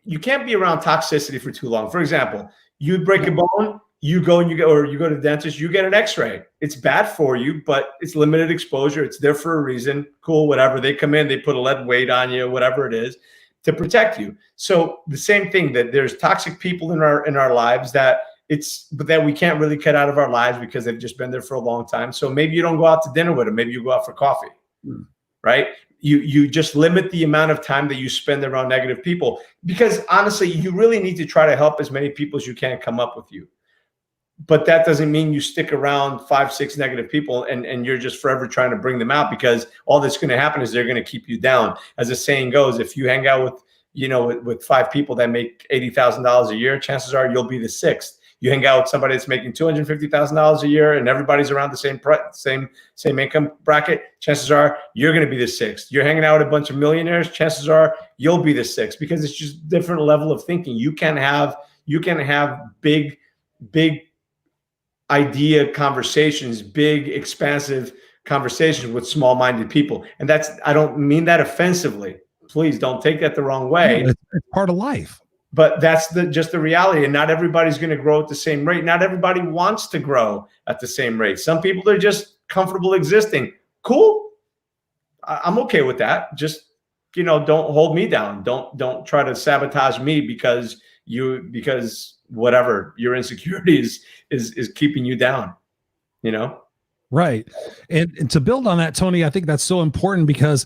you can't be around toxicity for too long. For example, you break a bone. You go to the dentist, you get an x-ray. It's bad for you, but it's limited exposure. It's there for a reason. Cool, whatever. They come in, they put a lead weight on you, whatever it is, to protect you. So the same thing, that there's toxic people in our lives that we can't really cut out of our lives because they've just been there for a long time. So maybe you don't go out to dinner with them. Maybe you go out for coffee, right? You just limit the amount of time that you spend around negative people, because honestly, you really need to try to help as many people as you can come up with you. But that doesn't mean you stick around 5-6 negative people and you're just forever trying to bring them out, because all that's going to happen is they're going to keep you down. As the saying goes, if you hang out with 5 people that make $80,000 a year, chances are you'll be the 6th. You hang out with somebody that's making $250,000 a year and everybody's around the same income bracket, chances are you're going to be the 6th. You're hanging out with a bunch of millionaires, chances are you'll be the 6th, because it's just different level of thinking. You can have big idea conversations, big expansive conversations with small-minded people. And I don't mean that offensively. Please don't take that the wrong way. It's part of life. But that's just the reality. And not everybody's going to grow at the same rate. Not everybody wants to grow at the same rate. Some people are just comfortable existing. Cool. I'm okay with that. Just, don't hold me down. Don't try to sabotage me because whatever your insecurities is keeping you down, Right. And to build on that, Tony, I think that's so important because,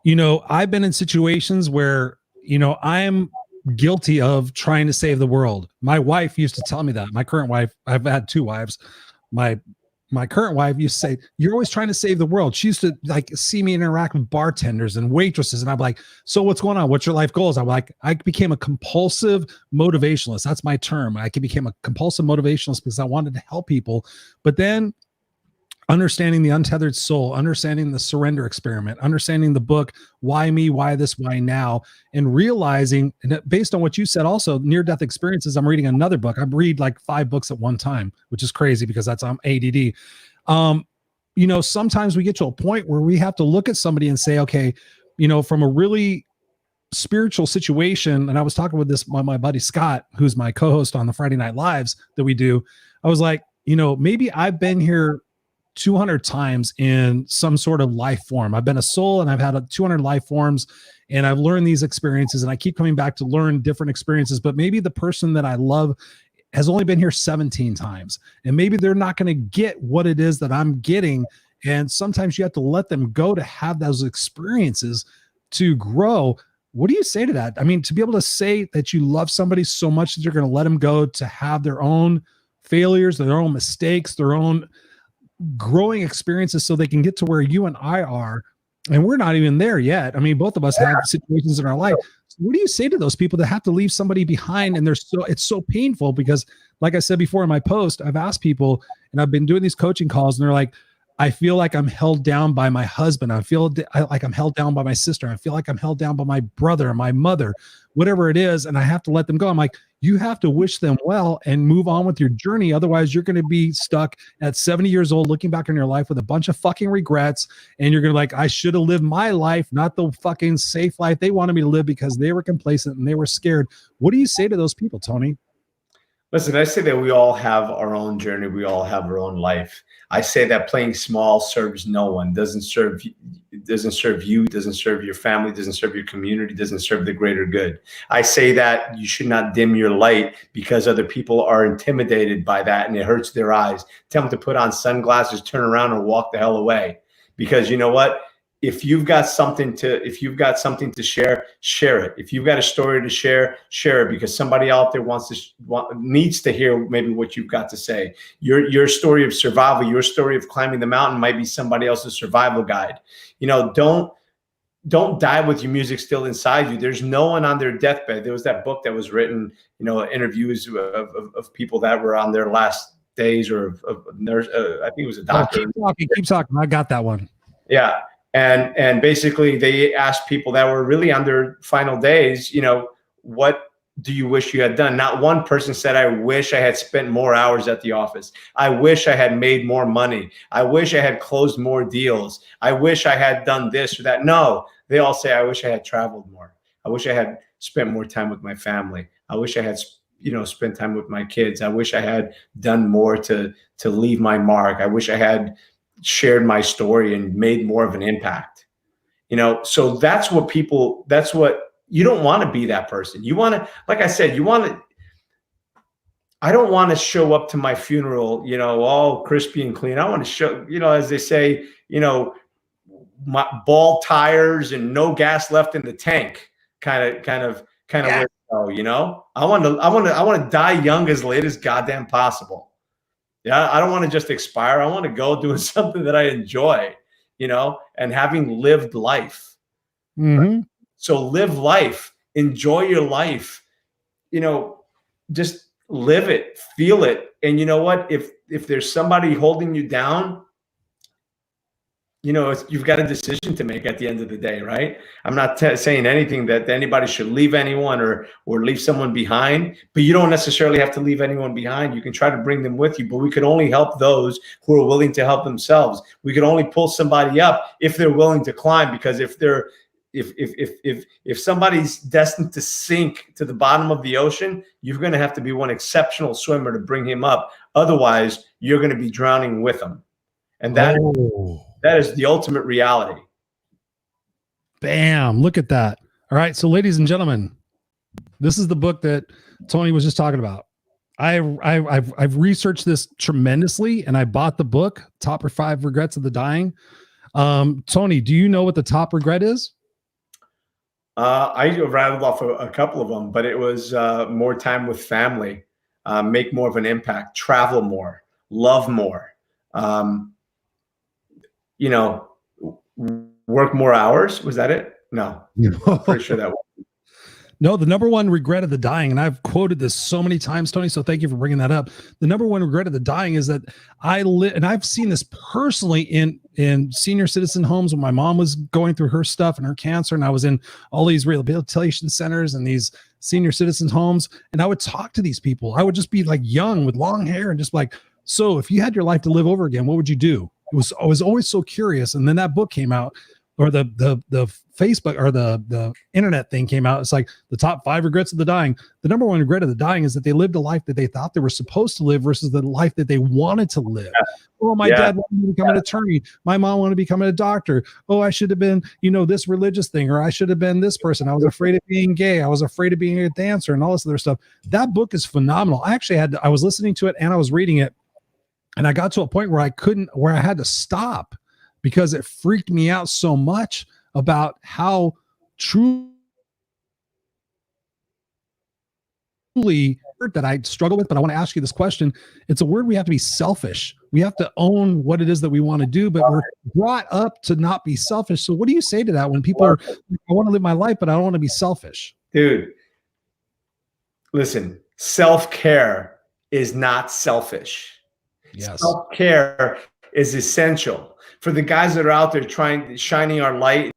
I've been in situations where, I'm guilty of trying to save the world. My wife used to tell me that. My current wife, I've had 2 wives. My current wife used to say, you're always trying to save the world. She used to see me interact with bartenders and waitresses. And I'm like, so what's going on? What's your life goals? I'm like, I became a compulsive motivationalist. That's my term. I became a compulsive motivationalist because I wanted to help people. But then understanding the untethered soul, understanding the surrender experiment, understanding the book, Why Me, Why This, Why Now, and realizing, and based on what you said, also near-death experiences, I'm reading another book. I read 5 books at one time, which is crazy because I'm ADD. Sometimes we get to a point where we have to look at somebody and say, okay, from a really spiritual situation, and I was talking with my buddy Scott, who's my co-host on the Friday Night Lives that we do. I was like, maybe I've been here 200 times in some sort of life form. I've been a soul and I've had 200 life forms, and I've learned these experiences, and I keep coming back to learn different experiences. But maybe the person that I love has only been here 17 times, and maybe they're not going to get what it is that I'm getting. And sometimes you have to let them go to have those experiences to grow. What do you say to that? I mean, to be able to say that you love somebody so much that you're going to let them go to have their own failures, their own mistakes, their own growing experiences so they can get to where you and I are. And we're not even there yet. I mean, both of us have situations in our life. So what do you say to those people that have to leave somebody behind? And it's so painful because, like I said before in my post, I've asked people, and I've been doing these coaching calls, and they're like, I feel like I'm held down by my husband. I feel like I'm held down by my sister. I feel like I'm held down by my brother, my mother, whatever it is. And I have to let them go. I'm like, you have to wish them well and move on with your journey. Otherwise, you're going to be stuck at 70 years old, looking back on your life with a bunch of fucking regrets. And you're going to like, I should have lived my life, not the fucking safe life they wanted me to live because they were complacent and they were scared. What do you say to those people, Tony? Listen, I say that we all have our own journey. We all have our own life. I say that playing small serves no one, doesn't serve you, doesn't serve your family, doesn't serve your community, doesn't serve the greater good. I say that you should not dim your light because other people are intimidated by that and it hurts their eyes. Tell them to put on sunglasses, turn around, or walk the hell away. Because you know what? If you've got something to share, share it. If you've got a story to share, share it, because somebody out there needs to hear maybe what you've got to say. Your story of survival, your story of climbing the mountain might be somebody else's survival guide. You know, don't die with your music still inside you. There's no one on their deathbed. There was that book that was written, you know, interviews of people that were on their last days, or of nurse. I think it was a doctor. Keep talking. I got that one. Yeah. And basically they asked people that were really on their final days, you know, what do you wish you had done? Not one person said, I wish I had spent more hours at the office. I wish I had made more money. I wish I had closed more deals. I wish I had done this or that. No, they all say, I wish I had traveled more. I wish I had spent more time with my family. I wish I had, you know, spent time with my kids. I wish I had done more to leave my mark. I wish I had shared my story and made more of an impact, you know? So that's what you don't want to be that person. You want to, like I said, I don't want to show up to my funeral, you know, all crispy and clean. I want to show, you know, as they say, you know, my bald tires and no gas left in the tank kind of way to go, you know? I want to die young as late as goddamn possible. Yeah, I don't want to just expire. I want to go doing something that I enjoy, you know, and having lived life. Mm-hmm. Right? So live life, enjoy your life, you know, just live it, feel it. And you know what? If there's somebody holding you down, you know, you've got a decision to make at the end of the day, right? I'm not saying anything that anybody should leave anyone or leave someone behind, but you don't necessarily have to leave anyone behind. You can try to bring them with you, but we can only help those who are willing to help themselves. We can only pull somebody up if they're willing to climb, because if somebody's destined to sink to the bottom of the ocean, you're going to have to be one exceptional swimmer to bring him up. Otherwise, you're going to be drowning with him. And that is the ultimate reality. Bam. Look at that. All right. So ladies and gentlemen, this is the book that Tony was just talking about. I've researched this tremendously, and I bought the book, Top 5 Regrets of the Dying. Tony, do you know what the top regret is? I rattled off a couple of them, but it was more time with family, make more of an impact, travel more, love more. You know, work more hours. Was that it? No, I'm pretty sure that was. No, the number one regret of the dying, and I've quoted this so many times, Tony, so thank you for bringing that up. The number one regret of the dying is that and I've seen this personally in senior citizen homes when my mom was going through her stuff and her cancer, and I was in all these rehabilitation centers and these senior citizen homes, and I would talk to these people. I would just be like young with long hair and just like, so if you had your life to live over again, what would you do? I was always so curious. And then that book came out. or the Facebook or the internet thing came out. It's like the top 5 regrets of the dying. The number 1 regret of the dying is that they lived a life that they thought they were supposed to live versus the life that they wanted to live. Oh, my dad wanted me to become an attorney. My mom wanted to become a doctor. Oh, I should have been, this religious thing, or I should have been this person. I was afraid of being gay. I was afraid of being a dancer and all this other stuff. That book is phenomenal. I was listening to it and I was reading it, and I got to a point where I had to stop because it freaked me out so much about how truly that I struggle with. But I want to ask you this question. It's a word we have to be selfish. We have to own what it is that we want to do, but we're brought up to not be selfish. So what do you say to that when people are, I want to live my life, but I don't want to be selfish? Dude, listen, self-care is not selfish. Yes. Self-care is essential for the guys that are out there shining our light.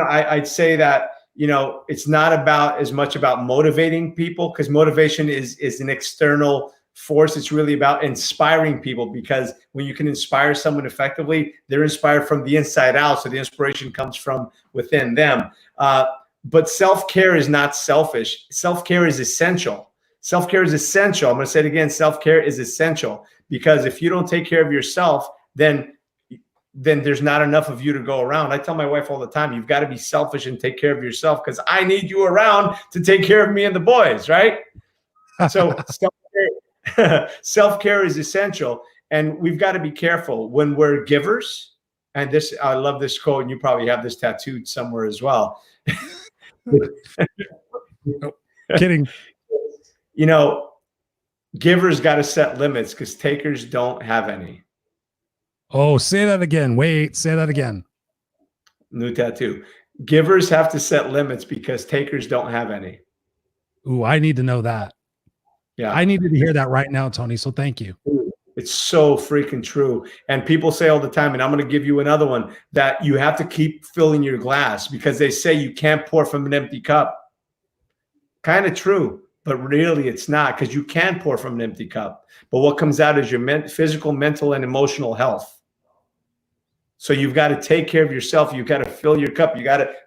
I'd say that, it's not as much about motivating people, because motivation is an external force. It's really about inspiring people, because when you can inspire someone effectively, they're inspired from the inside out. So the inspiration comes from within them. But self-care is not selfish. Self-care is essential. Self-care is essential. I'm going to say it again. Self-care is essential, because if you don't take care of yourself, then there's not enough of you to go around. I tell my wife all the time, you've got to be selfish and take care of yourself, because I need you around to take care of me and the boys, right? So self-care is essential, and we've got to be careful when we're givers. And I love this quote, and you probably have this tattooed somewhere as well. Kidding. Givers got to set limits, because takers don't have any. Oh, say that again. Wait, say that again. New tattoo. Givers have to set limits because takers don't have any. Ooh, I need to know that. Yeah. I needed to hear that right now, Tony. So thank you. It's so freaking true. And people say all the time, and I'm going to give you another one, that you have to keep filling your glass, because they say you can't pour from an empty cup. Kind of true, but really it's not, because you can pour from an empty cup. But what comes out is your physical, mental, and emotional health. So you've got to take care of yourself. You've got to fill your cup.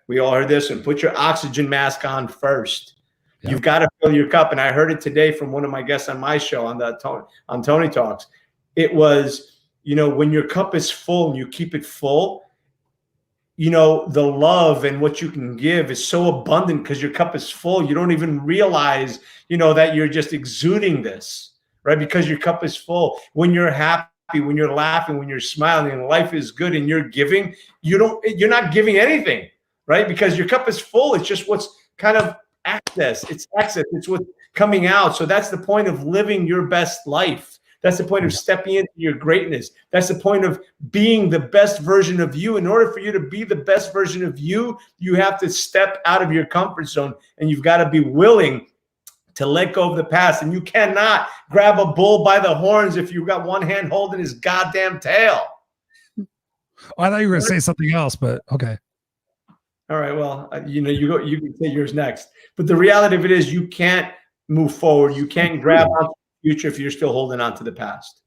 We all heard this, and put your oxygen mask on first. Yep. You've got to fill your cup. And I heard it today from one of my guests on my show on Tony Talks. It was, when your cup is full and you keep it full, the love and what you can give is so abundant because your cup is full. You don't even realize, that you're just exuding this, right? Because your cup is full. When you're happy, when you're laughing, when you're smiling, and life is good, and you're giving, you're not giving anything, right? Because your cup is full. It's just what's kind of access. It's access. It's what's coming out. So that's the point of living your best life. That's the point of stepping into your greatness. That's the point of being the best version of you. In order for you to be the best version of you, you have to step out of your comfort zone, and you've got to be willing to let go of the past. And you cannot grab a bull by the horns if you've got one hand holding his goddamn tail. Oh, I thought you were going to say something else, but okay. All right. Well, you can say yours next. But the reality of it is, you can't move forward. You can't grab onto the future if you're still holding on to the past.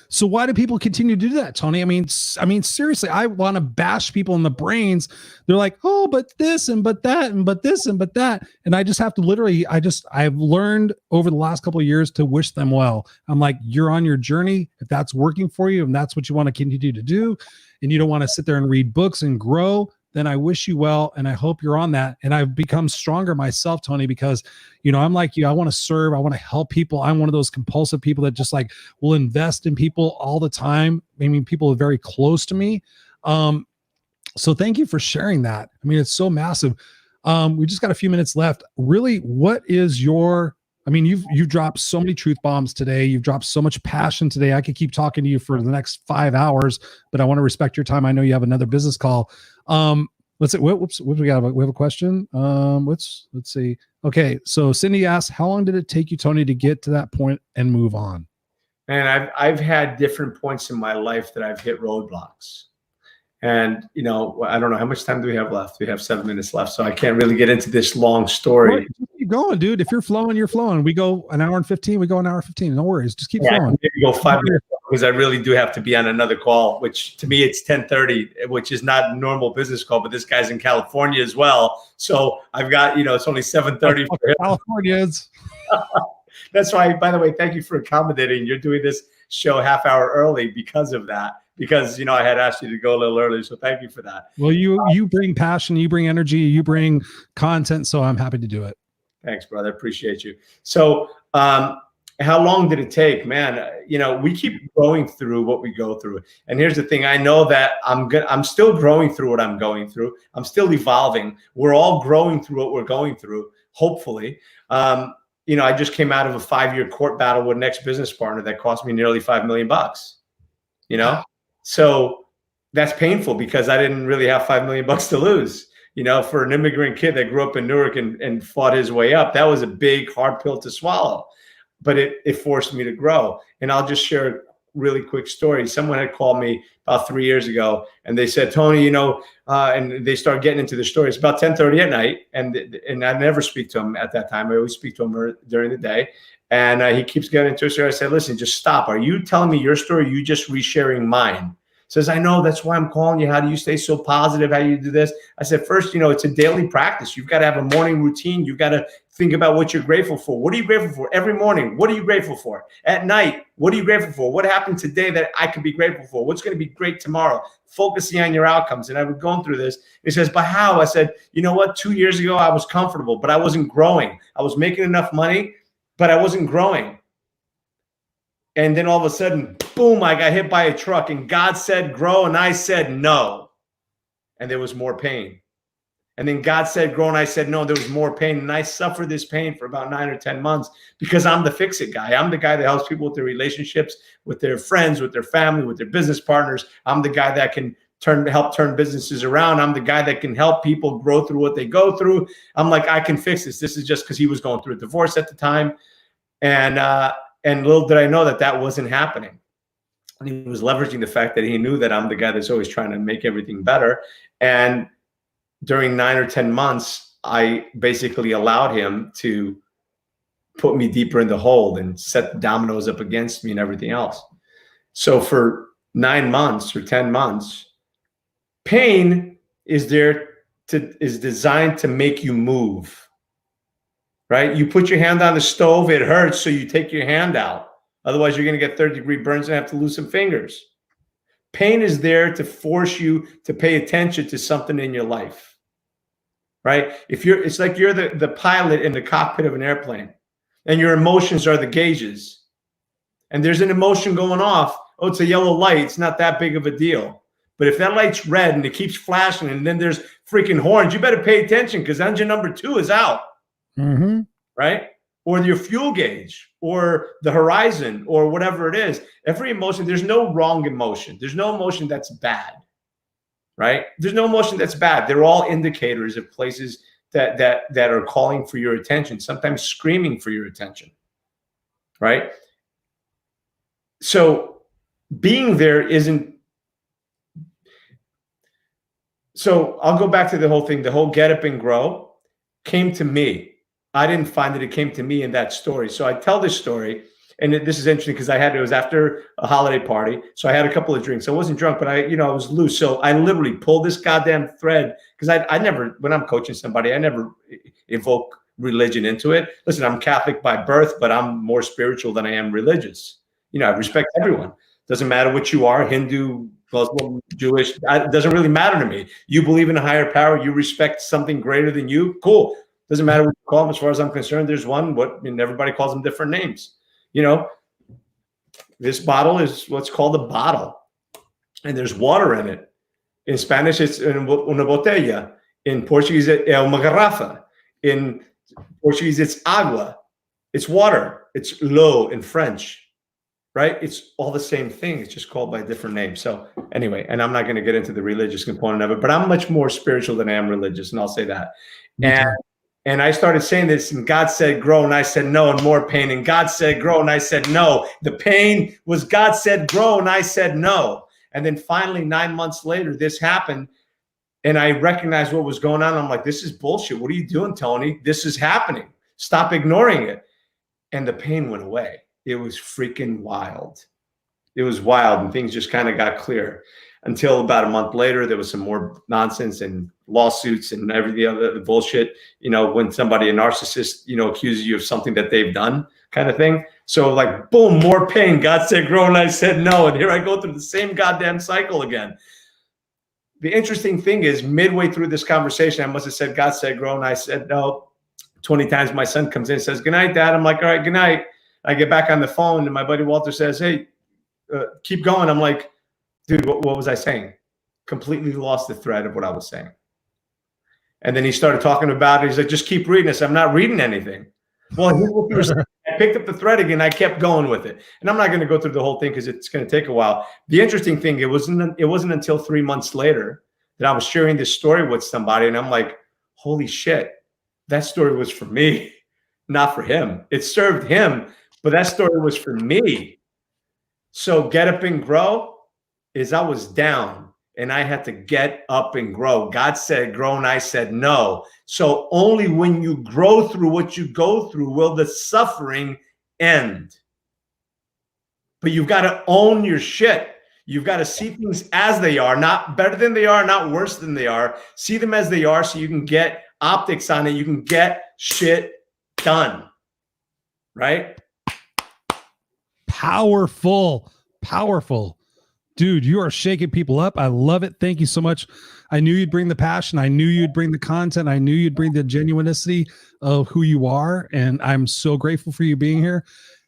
So why do people continue to do that, Tony? I mean, seriously, I want to bash people in the brains. They're like, oh, but this and but that and but this and but that. And I just have to literally, I've learned over the last couple of years to wish them well. I'm like, you're on your journey. If that's working for you and that's what you want to continue to do, and you don't want to sit there and read books and grow, then I wish you well. And I hope you're on that. And I've become stronger myself, Tony, because, I'm like you. I want to serve. I want to help people. I'm one of those compulsive people that just like will invest in people all the time. I mean, people are very close to me. So thank you for sharing that. I mean, it's so massive. We just got a few minutes left. Really, what is you've dropped so many truth bombs today. You've dropped so much passion today. I could keep talking to you for the next 5 hours, but I want to respect your time. I know you have another business call. Let's see. Whoops. What do we got? We have a question. Let's see. Okay. So Cindy asks, how long did it take you, Tony, to get to that point and move on? And I've had different points in my life that I've hit roadblocks. And, I don't know, how much time do we have left? We have 7 minutes left. So I can't really get into this long story. Well, keep going, dude. If you're flowing, you're flowing. We go an hour and 15. We go an hour and 15. No worries. Just keep flowing. Maybe go 5 minutes because I really do have to be on another call, which to me it's 10:30, which is not a normal business call, but this guy's in California as well. So I've got, it's only 7:30 for him. Californians. That's why, by the way, thank you for accommodating. You're doing this show half hour early because of that, because, I had asked you to go a little early. So thank you for that. Well, you bring passion, you bring energy, you bring content. So I'm happy to do it. Thanks, brother. Appreciate you. So, how long did it take, man? We keep going through what we go through. And here's the thing. I know that I'm still growing through what I'm going through. I'm still evolving. We're all growing through what we're going through, hopefully. I just came out of a 5-year court battle with an ex-business partner that cost me nearly $5 million, So that's painful because I didn't really have $5 million to lose. For an immigrant kid that grew up in Newark and fought his way up, that was a big, hard pill to swallow. But it forced me to grow. And I'll just share a really quick story. Someone had called me about 3 years ago, and they said, Tony, and they started getting into the story. It's about 10:30 at night, and I never speak to him at that time. I always speak to him during the day. And he keeps getting into a story. I said, listen, just stop. Are you telling me your story? Or are you just resharing mine? Says, I know, that's why I'm calling you. How do you stay so positive? How do you do this? I said, first, it's a daily practice. You've got to have a morning routine. You've got to think about what you're grateful for. What are you grateful for? Every morning, what are you grateful for? At night, what are you grateful for? What happened today that I could be grateful for? What's going to be great tomorrow? Focusing on your outcomes. And I was going through this. He says, but how? I said, you know what? 2 years ago, I was comfortable, but I wasn't growing. I was making enough money, but I wasn't growing. And then all of a sudden, boom, I got hit by a truck, and God said, grow. And I said, no. And there was more pain. And then God said, grow. And I said, no, there was more pain. And I suffered this pain for about 9 or 10 months because I'm the fix-it guy. I'm the guy that helps people with their relationships, with their friends, with their family, with their business partners. I'm the guy that can help turn businesses around. I'm the guy that can help people grow through what they go through. I'm like, I can fix this. This is just because he was going through a divorce at the time. And little did I know that wasn't happening. And he was leveraging the fact that he knew that I'm the guy that's always trying to make everything better. And during 9 or 10 months, I basically allowed him to put me deeper in the hole and set the dominoes up against me and everything else. So for 9 months or 10 months, pain is designed to make you move. Right? You put your hand on the stove, it hurts, so you take your hand out. Otherwise, you're going to get 30-degree burns and have to lose some fingers. Pain is there to force you to pay attention to something in your life. Right? It's like you're the pilot in the cockpit of an airplane, and your emotions are the gauges. And there's an emotion going off. Oh, it's a yellow light. It's not that big of a deal. But if that light's red and it keeps flashing, and then there's freaking horns, you better pay attention because engine number 2 is out. Mm-hmm. Right? Or your fuel gauge or the horizon or whatever it is. Every emotion, there's no wrong emotion. There's no emotion that's bad. Right? There's no emotion that's bad. They're all indicators of places that are calling for your attention, sometimes screaming for your attention. Right? So being there isn't. So I'll go back to the whole thing. The whole Get Up and Grow came to me. I didn't find it. It came to me in that story. So I tell this story, and this is interesting because it was after a holiday party. So I had a couple of drinks. I wasn't drunk, but I was loose. So I literally pulled this goddamn thread because I never, when I'm coaching somebody, I never evoke religion into it. Listen, I'm Catholic by birth, but I'm more spiritual than I am religious. I respect everyone. Doesn't matter what you are, Hindu, Muslim, Jewish. It doesn't really matter to me. You believe in a higher power. You respect something greater than you. Cool. Doesn't matter what you call them. As far as I'm concerned, there's one. Everybody calls them different names. This bottle is what's called a bottle, and there's water in it. In Spanish, it's una botella. In Portuguese, it's uma garrafa. In Portuguese, it's agua. It's water. It's l'eau in French. Right? It's all the same thing. It's just called by a different name. So anyway, and I'm not going to get into the religious component of it, but I'm much more spiritual than I am religious, and I'll say that. And I started saying this, and God said, grow, and I said, no, and more pain. And God said, grow, and I said, no. The pain was God said, grow, and I said, no. And then finally, 9 months later, this happened, and I recognized what was going on. I'm like, this is bullshit. What are you doing, Tony? This is happening. Stop ignoring it. And the pain went away. It was freaking wild. It was wild, and things just kind of got clear until about a month later. There was some more nonsense and lawsuits and every other bullshit. You know, when somebody, a narcissist, you know, accuses you of something that they've done, kind of thing. So like, boom, more pain. God said grow, and I said no, and here I go through the same goddamn cycle again. The interesting thing is, midway through this conversation, I must have said God said grow, and I said no 20 times. My son comes in and says, "Good night, Dad." I'm like, "All right, good night." I get back on the phone, and my buddy Walter says, "Hey, keep going." I'm like, "Dude, what was I saying?" Completely lost the thread of what I was saying. And then he started talking about it. He's like, "Just keep reading this." I'm not reading anything. Well, here's what you were saying. I picked up the thread again. I kept going with it. And I'm not going to go through the whole thing because it's going to take a while. The interesting thing, it wasn't until 3 months later that I was sharing this story with somebody. And I'm like, holy shit, that story was for me, not for him. It served him, but that story was for me. So Get Up and Grow is I was down and I had to get up and grow. God said grow, and I said no. So only when you grow through what you go through will the suffering end. But you've got to own your shit. You've got to see things as they are, not better than they are, not worse than they are. See them as they are so you can get optics on it. You can get shit done, right? Powerful, powerful. Dude, you are shaking people up. I love it. Thank you so much. I knew you'd bring the passion. I knew you'd bring the content. I knew you'd bring the genuinity of who you are. And I'm so grateful for you being here.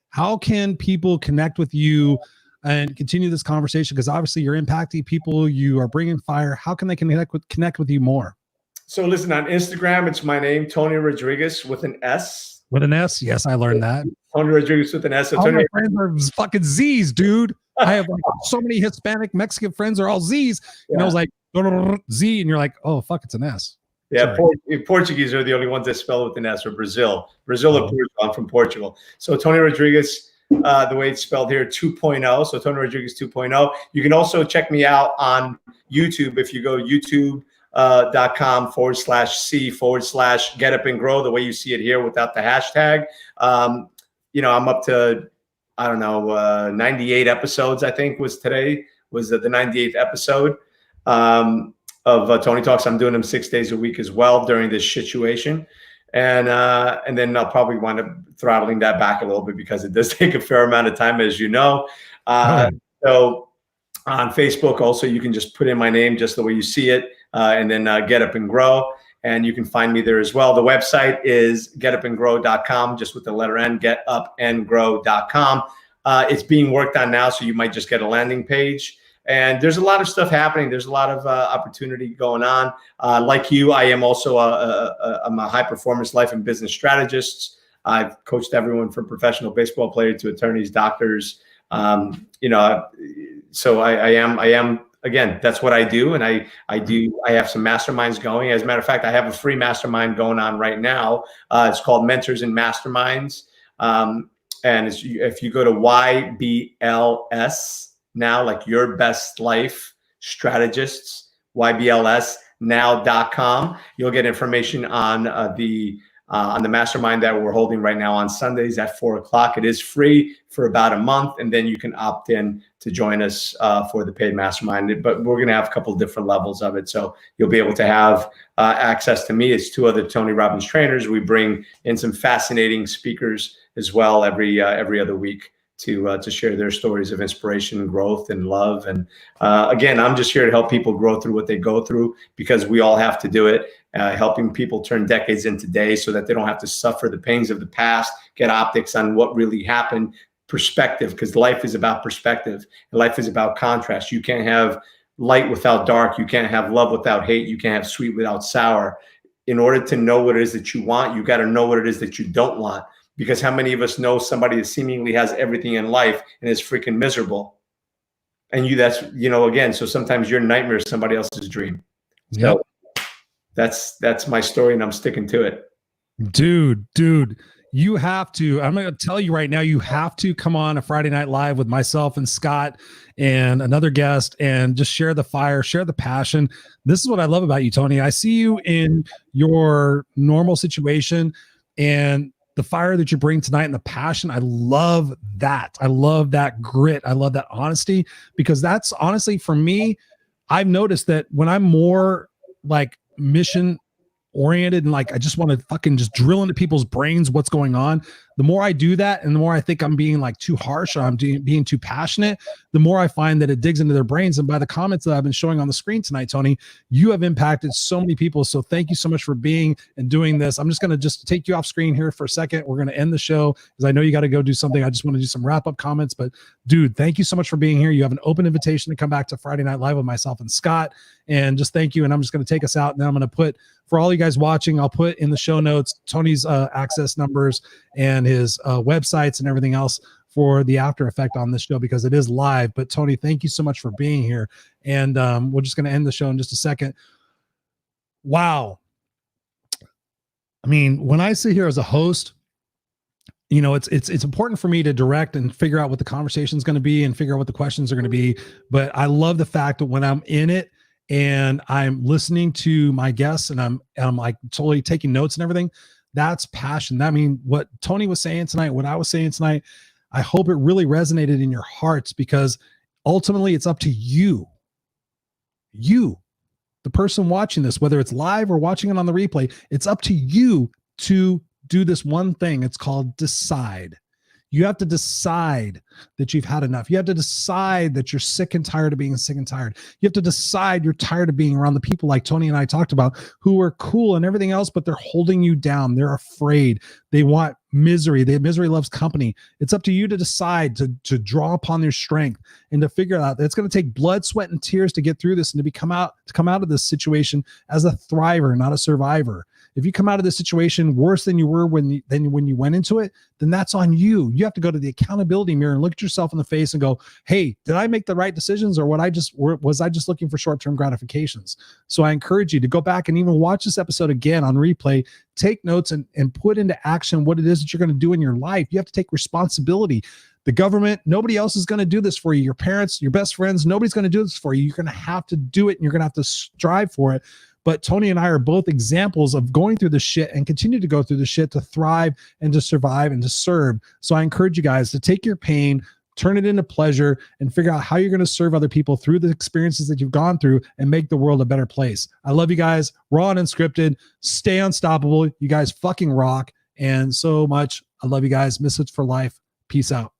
How can people connect with you and continue this conversation? Because obviously you're impacting people. You are bringing fire. How can they connect with you more? So listen, on Instagram, it's my name, Tony Rodriguez with an S. With an S? Yes, I learned that. Tony Rodriguez with an S. So all Tony, my friends are fucking Z's, dude. I have like so many Hispanic Mexican friends are all Z's. Yeah. And I was like, Z, and you're like, oh, fuck, it's an S. Yeah, Portuguese are the only ones that spell it with an S, or Brazil. Or Portugal. I'm from Portugal. So Tony Rodriguez, the way it's spelled here, 2.0. So Tony Rodriguez 2.0. You can also check me out on YouTube if you go youtube.com/C/Get Up and Grow, the way you see it here without the hashtag. You know, I'm up to, I don't know, 98 episodes, I think today was the 98th episode of Tony Talks. I'm doing them 6 days a week as well during this situation. And then I'll probably wind up throttling that back a little bit because it does take a fair amount of time, as you know. So on Facebook also, you can just put in my name just the way you see it, and then Get Up and Grow. And you can find me there as well. The website is GetUpNGrow.com, just with the letter N, GetUpNGrow.com. It's being worked on now, so you might just get a landing page. And there's a lot of stuff happening. There's a lot of opportunity going on. Like you, I am also I'm a high-performance life and business strategist. I've coached everyone from professional baseball players to attorneys, doctors. You know, so I am. Again, that's what I do, and I have some masterminds going. As a matter of fact, I have a free mastermind going on right now. It's called Mentors and Masterminds, and if you go to YBLS now, like Your Best Life Strategists, YBLSnow.com, you'll get information on the mastermind that we're holding right now on Sundays at 4:00. It is free for about a month, and then you can opt in to join us for the paid mastermind. But we're going to have a couple of different levels of it. So you'll be able to have access to me. It's 2 other Tony Robbins trainers. We bring in some fascinating speakers as well every other week to share their stories of inspiration, growth, and love. And again, I'm just here to help people grow through what they go through, because we all have to do it. Helping people turn decades into days so that they don't have to suffer the pains of the past, get optics on what really happened, perspective, because life is about perspective. Life is about contrast. You can't have light without dark. You can't have love without hate. You can't have sweet without sour. In order to know what it is that you want, you got to know what it is that you don't want. Because how many of us know somebody that seemingly has everything in life and is freaking miserable? And that's, again, so sometimes your nightmare is somebody else's dream. Yep. So that's my story, and I'm sticking to it. Dude, you have to, I'm going to tell you right now, you have to come on a Friday Night Live with myself and Scott and another guest and just share the fire, share the passion. This is what I love about you, Tony. I see you in your normal situation, and the fire that you bring tonight and the passion. I love that. I love that grit. I love that honesty, because that's honestly, for me, I've noticed that when I'm more like mission oriented and like I just want to fucking just drill into people's brains what's going on, the more I do that and the more I think I'm being like too harsh or I'm being too passionate, the more I find that it digs into their brains. And by the comments that I've been showing on the screen tonight, Tony, you have impacted so many people. So thank you so much for being and doing this. I'm just going to just take you off screen here for a second. We're going to end the show because I know you got to go do something. I just want to do some wrap up comments, but dude, thank you so much for being here. You have an open invitation to come back to Friday Night Live with myself and Scott, and just thank you. And I'm just going to take us out. And then I'm going to put, for all you guys watching, I'll put in the show notes Tony's access numbers and his websites and everything else for the after effect on this show, because it is live. But Tony, thank you so much for being here. And we're just going to end the show in just a second. Wow. I mean, when I sit here as a host, you know, it's important for me to direct and figure out what the conversation is going to be and figure out what the questions are going to be. But I love the fact that when I'm in it and I'm listening to my guests and I'm like totally taking notes and everything, that's passion. I mean, what Tony was saying tonight, what I was saying tonight, I hope it really resonated in your hearts, because ultimately it's up to you, the person watching this, whether it's live or watching it on the replay, it's up to you to do this one thing. It's called decide. You have to decide that you've had enough. You have to decide that you're sick and tired of being sick and tired. You have to decide you're tired of being around the people like Tony and I talked about, who are cool and everything else, but they're holding you down. They're afraid. They want misery. Misery loves company. It's up to you to decide to draw upon your strength and to figure out that it's going to take blood, sweat, and tears to get through this and to come out of this situation as a thriver, not a survivor. If you come out of this situation worse than you were when you went into it, then that's on you. You have to go to the accountability mirror and look at yourself in the face and go, hey, did I make the right decisions, or was I just looking for short-term gratifications? So I encourage you to go back and even watch this episode again on replay, take notes and put into action what it is that you're going to do in your life. You have to take responsibility. The government, nobody else is going to do this for you. Your parents, your best friends, nobody's going to do this for you. You're going to have to do it, and you're going to have to strive for it. But Tony and I are both examples of going through the shit and continue to go through the shit to thrive and to survive and to serve. So I encourage you guys to take your pain, turn it into pleasure, and figure out how you're going to serve other people through the experiences that you've gone through and make the world a better place. I love you guys. Raw and unscripted. Stay unstoppable. You guys fucking rock. And so much. I love you guys. Misfits for life. Peace out.